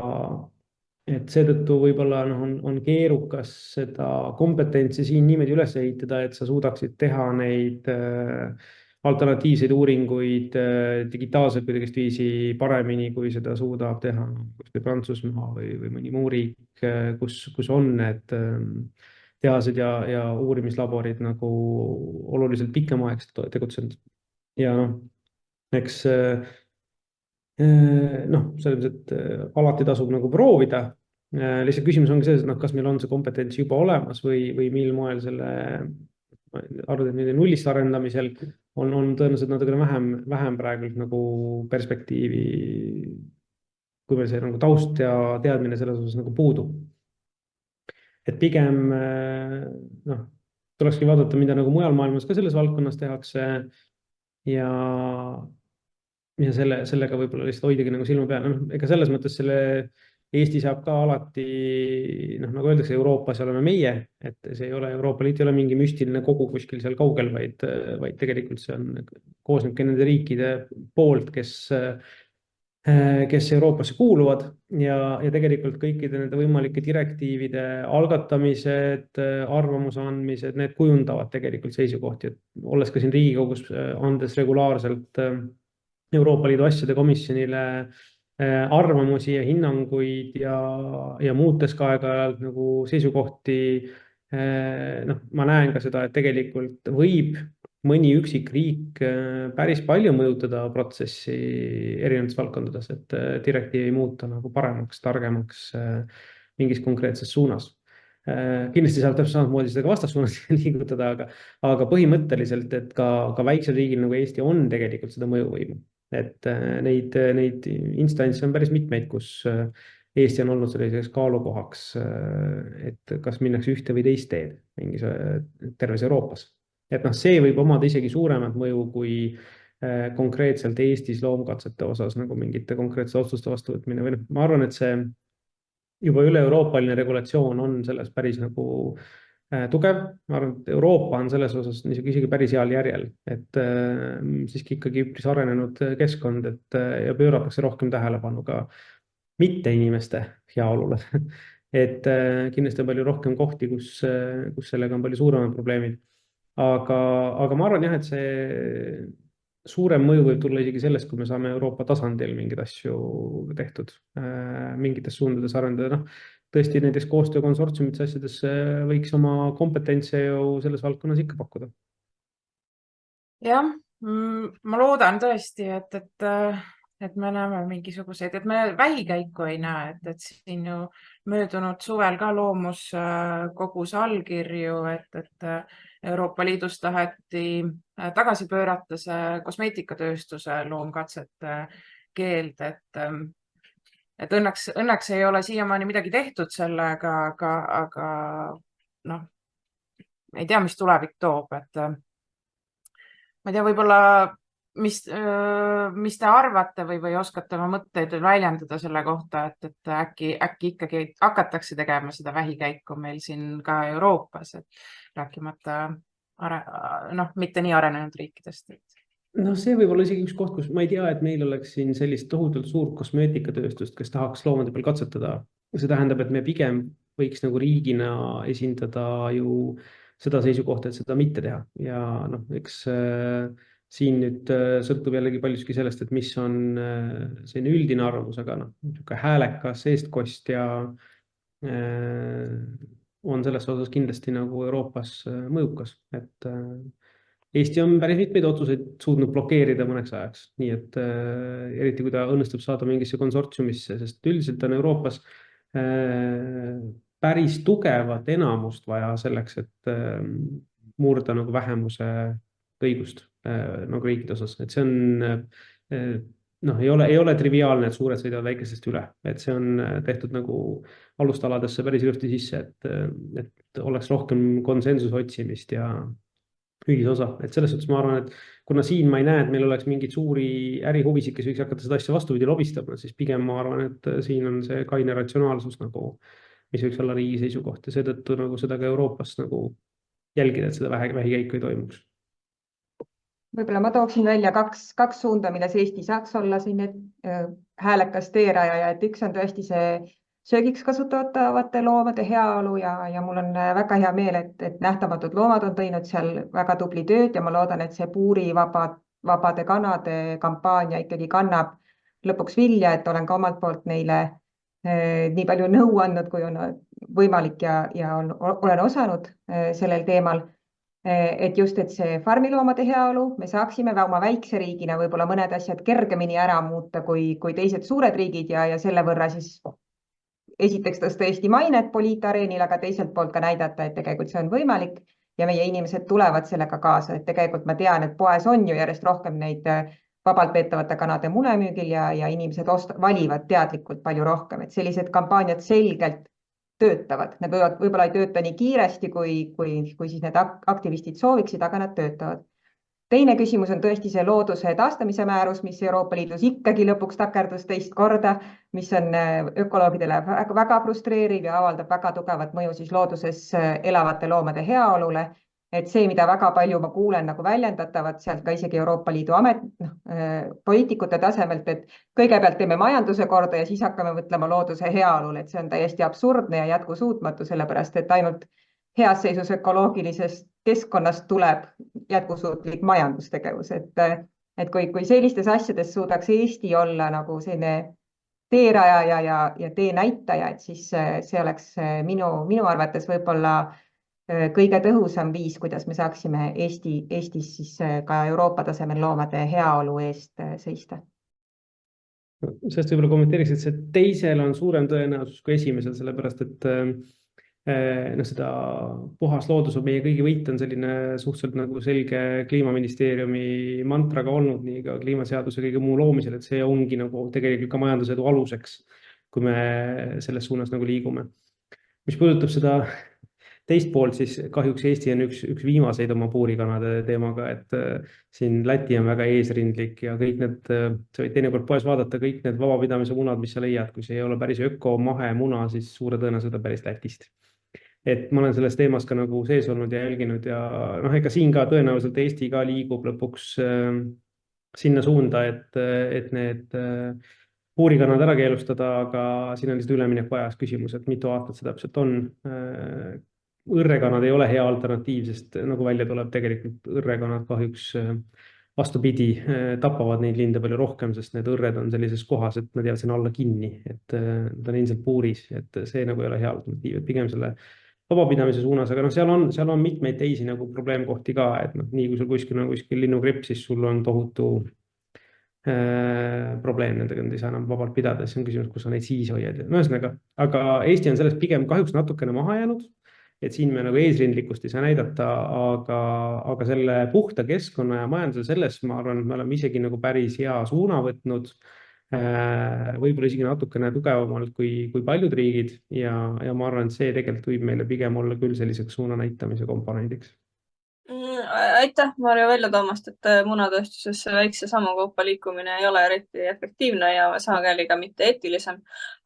et seetõttu võib-olla on keerukas seda kompetentsi siin niimoodi üles ehitada, et sa suudaksid teha neid alternatiivseid uuringuid digitaalselt kuidagist viisi paremini, kui seda suudab teha Prantsusmaa või mõni muu riik, kus on need tehased ja uurimislaborid nagu oluliselt pikemaaegselt tegutsenud. Ja eks selles mõttes, et alati tasub nagu proovida. Lihtsalt küsimus ongi selles, et kas meil on see kompetents juba olemas või mil moel selle nullist arendamisel on tõenäoliselt natukene vähem praegult nagu perspektiivi, kui meil see nagu taust ja teadmine selles osas nagu puudub. Et pigem tulekski vaadata, mida nagu mujal maailmas ka selles valdkonnas tehakse ja sellega võib-olla lihtsalt hoidagi nagu silma peal. Ega selles mõttes selle Eesti saab ka alati, nagu öeldakse, Euroopas oleme meie, et see ei ole, Euroopa Liit ei ole mingi müstiline kogu kuskil seal kaugel, vaid tegelikult see koosnebki nende riikide poolt, kes Euroopasse kuuluvad ja tegelikult kõikide nende võimalike direktiivide algatamised, arvamuse andmised, need kujundavad tegelikult seisukohti, et olles ka siin Riigikogus andes regulaarselt Euroopa Liidu asjade komisjonile arvamusi ja hinnanguid ja muutes ka aeg-ajalt nagu seisukohti. Ma näen ka seda, et tegelikult võib mõni üksik riik päris palju mõjutada protsessi erinevates valdkondades, et direktiivi muuta nagu paremaks, targemaks mingis konkreetses suunas. Kindlasti saab täpselt samamoodi seda ka vastassuunas liigutada, aga põhimõtteliselt, et ka väiksel riigil nagu Eesti on tegelikult seda mõjuvõimu. Et neid instantsi on päris mitmeid, kus Eesti on olnud selliseks kaalukohaks, et kas minnakse ühte või teist teed mingis terves Euroopas. Et see võib omada isegi suuremat mõju kui konkreetselt Eestis loomkatsete osas nagu mingite konkreetse otsuste vastuvõtmine. Või ma arvan, et see juba üle-euroopaline regulatsioon on selles päris nagu tugev. Ma arvan, et Euroopa on selles osas isegi päris heal järjel, et siiski ikkagi üpris arenenud keskkond, ja pööratakse rohkem tähelepanu ka mitte inimeste heaolule. Et kindlasti on palju rohkem kohti, kus sellega on palju suuremad probleemid. Aga ma arvan jah, et see suurem mõju võib tulla isegi sellest, kui me saame Euroopa tasandil mingeid asju tehtud, mingites suundades arendada. Tõesti näiteks koostöö konsortsiumites asjades võiks oma kompetentse ju selles valdkonnas ikka pakkuda. Jah, ma loodan tõesti, et me näeme mingisuguseid, et me vähikäiku ei näe, et siin ju möödunud suvel ka Loomus kogus allkirju, et Euroopa Liidus taheti tagasi pöörata see kosmeetikatööstuse loomkatsete keeld, et õnneks ei ole siiamaani midagi tehtud sellega, aga ei tea, mis tulevik toob, et ma ei tea, võib-olla mis te arvate või oskate oma mõtteid väljendada selle kohta, et äkki ikkagi hakatakse tegema seda vähikäiku meil siin ka Euroopas, et rääkimata mitte nii arenenud riikidest. See võib olla isegi üks koht, kus ma ei tea, et meil oleks siin sellist tohutult suurt kosmeetikatööstust, kes tahaks loomade peal katsetada. See tähendab, et me pigem võiks nagu riigina esindada ju seda seisukohta, et seda mitte teha. Ja eks siin nüüd sõltub jällegi paljuski sellest, et mis on selline üldine arvamus, aga häälekas eestkostja on selles osas kindlasti nagu Euroopas mõjukas, et Eesti on päris mitmeid otsuseid suutnud blokeerida mõneks ajaks, nii et eriti kui ta õnnestub saada mingisse konsortsiumisse, sest üldiselt on Euroopas päris tugevat enamust vaja selleks, et murda nagu vähemuse õigust nagu riikide osas, et see on ei ole triviaalne, et suured sõidavad väikestest üle, et see on tehtud nagu alustaladesse päris ilusti sisse, et oleks rohkem konsensuse otsimist ja ühisosa, et selles suhtes ma arvan, et kuna siin ma ei näe, et meil oleks mingeid suuri ärihuvisid, kes võiks hakata seda asja vastupidi lobistama, siis pigem ma arvan, et siin on see kaine ratsionaalsus nagu, mis võiks olla riigi seisukoht ja seetõttu nagu seda ka Euroopas nagu jälgida, et seda vähikäiku ei toimuks. Võib-olla ma tooksin välja kaks suunda, milles Eesti saaks olla siin häälekas teerajaja, et üks on tõesti see söögiks kasutatavate loomade heaolu ja mul on väga hea meel, et Nähtamatud Loomad on teinud seal väga tubli tööd ja ma loodan, et see puurivabade kanade kampaania ikkagi kannab lõpuks vilja, et olen ka omalt poolt neile nii palju nõu andnud, kui on võimalik ja olen osanud sellel teemal. Et just, et see farmiloomade heaolu, me saaksime oma väikse riigina võib-olla mõned asjad kergemini ära muuta kui teised suured riigid ja selle võrra siis esiteks tõsta Eesti mainet poliitareenil, aga teiselt poolt ka näidata, et tegelikult see on võimalik ja meie inimesed tulevad sellega kaasa, et tegelikult ma tean, et poes on ju järjest rohkem neid vabalt peetavate kanade munemüügil ja inimesed valivad teadlikult palju rohkem, et sellised kampaaniad selgelt töötavad. Need võib-olla ei tööta nii kiiresti, kui siis need aktivistid sooviksid, aga nad töötavad. Teine küsimus on tõesti see looduse taastamise määrus, mis Euroopa Liidus ikkagi lõpuks takerdus teist korda, mis on ökoloogidele väga frustreeriv ja avaldab väga tugevat mõju siis looduses elavate loomade heaolule. Et see, mida väga palju ma kuulen nagu väljendatavat sealt ka isegi Euroopa Liidu poliitikute tasemelt, et kõigepealt teeme majanduse korda ja siis hakkame mõtlema looduse heaolule, et see on täiesti absurdne ja jätkusuutmatu, sellepärast et ainult heas seisus ökoloogilisest keskkonnast tuleb jätkusuutlik majandustegevus, et kui sellistes asjades suudaks Eesti olla nagu selline teerajaja ja teenäitaja, et siis see oleks minu arvates võib-olla kõige tõhusam viis, kuidas me saaksime Eestis siis ka Euroopa tasemel loomade heaolu eest seista. Sellest võib-olla kommenteeriks, et see teisel on suurem tõenäosus kui esimesel, sellepärast et seda puhas loodus on meie kõigi võit, on selline suhteliselt nagu selge kliimaministeeriumi mantraga olnud nii ka kliimaseaduse kõige muu loomisel, et see ongi nagu tegelikult ka majandusedu aluseks, kui me selles suunas nagu liigume. Mis puudutab seda teist poolt, siis kahjuks Eesti on üks viimaseid oma puurikanade teemaga, et siin Läti on väga eesrindlik ja kõik need, sa võid teinekord poes vaadata, kõik need vabapidamise munad, mis sa leiad, kui see ei ole päris öko-mahe muna, siis suure tõenäosusega päris Lätist. Et ma olen selles teemas ka nagu sees olnud ja jälginud ja ega siin ka tõenäoliselt Eesti ka liigub lõpuks sinna suunda, et need puurikanad ära keelustada, aga siin on lihtsalt ülemineku ajas küsimus, et mitu aastat see täpselt on. Õrrekanad ei ole hea alternatiiv, sest nagu välja tuleb tegelikult õrrekanad kahjuks vastupidi tapavad neid linde palju rohkem, sest need õrred on sellises kohas, et nad jäävad sinna alla kinni, et nad on ilmselt puuris, et see nagu ei ole hea alternatiiv, et pigem selle vabapidamise suunas, aga seal on mitmeid teisi nagu probleemkohti ka, et nii kui sul kuskil linnugripp, siis sul on tohutu probleem nendega, nad ei saa enam vabalt pidada, siis on küsimus, kus sa neid siis hoiad. Ühesõnaga, aga Eesti on sellest pigem kahjuks natukene maha jäänud, et siin me nagu eesrindlikkust ei saa näidata, aga selle puhta keskkonna ja majanduse selles, ma arvan, et me oleme isegi nagu päris hea suuna võtnud, võib-olla isegi natukene tugevamalt kui paljud riigid ja ma arvan, et see tegelikult võib meile pigem olla küll selliseks suuna näitamise komponendiks. Aitäh, Marju, välja toomast, et munatööstuses väikse sammukaupa liikumine ei ole eriti efektiivne ja sageli ka mitte eetilisem.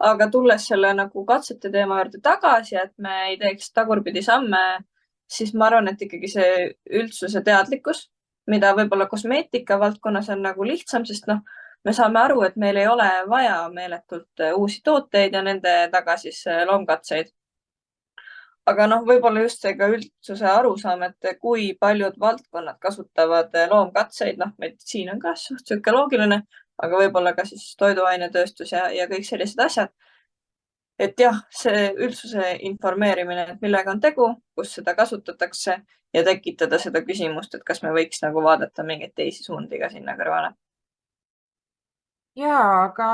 Aga tulles selle nagu katsete teema juurde tagasi, et me ei teeks tagurpidi samme, siis ma arvan, et ikkagi see üldsuse teadlikkus, mida võib-olla kosmeetika valdkonnas on nagu lihtsam, sest me saame aru, et meil ei ole vaja meeletult uusi tooteid ja nende taga siis loomkatseid. Aga võib-olla just see ka üldsuse arusaam, et kui paljud valdkonnad kasutavad loomkatseid, meditsiin on ka suhteliselt ökoloogiline, aga võib-olla ka siis toiduainetööstus ja kõik sellised asjad. Et jah, see üldsuse informeerimine, et millega on tegu, kus seda kasutatakse ja tekitada seda küsimust, et kas me võiks nagu vaadata mingeid teisi suundi ka sinna kõrvale. Jaa, aga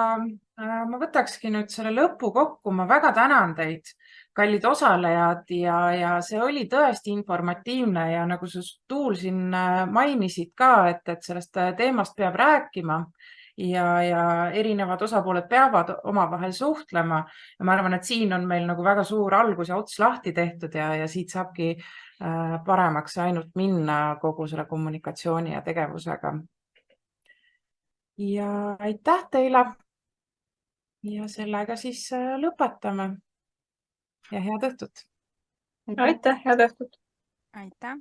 ma võtakski nüüd selle lõpu kokku. Ma väga tänan teid, kallid osalejad ja see oli tõesti informatiivne ja nagu sa Tuul siin mainisid ka, et sellest teemast peab rääkima ja erinevad osapooled peavad omavahel suhtlema. Ja ma arvan, et siin on meil nagu väga suur algus ja ots lahti tehtud ja siit saabki paremaks ainult minna kogu selle kommunikatsiooni ja tegevusega. Ja aitäh teile. Ja sellega siis lõpetame. Ja head õhtut. aitäh, head õhtut! aitäh!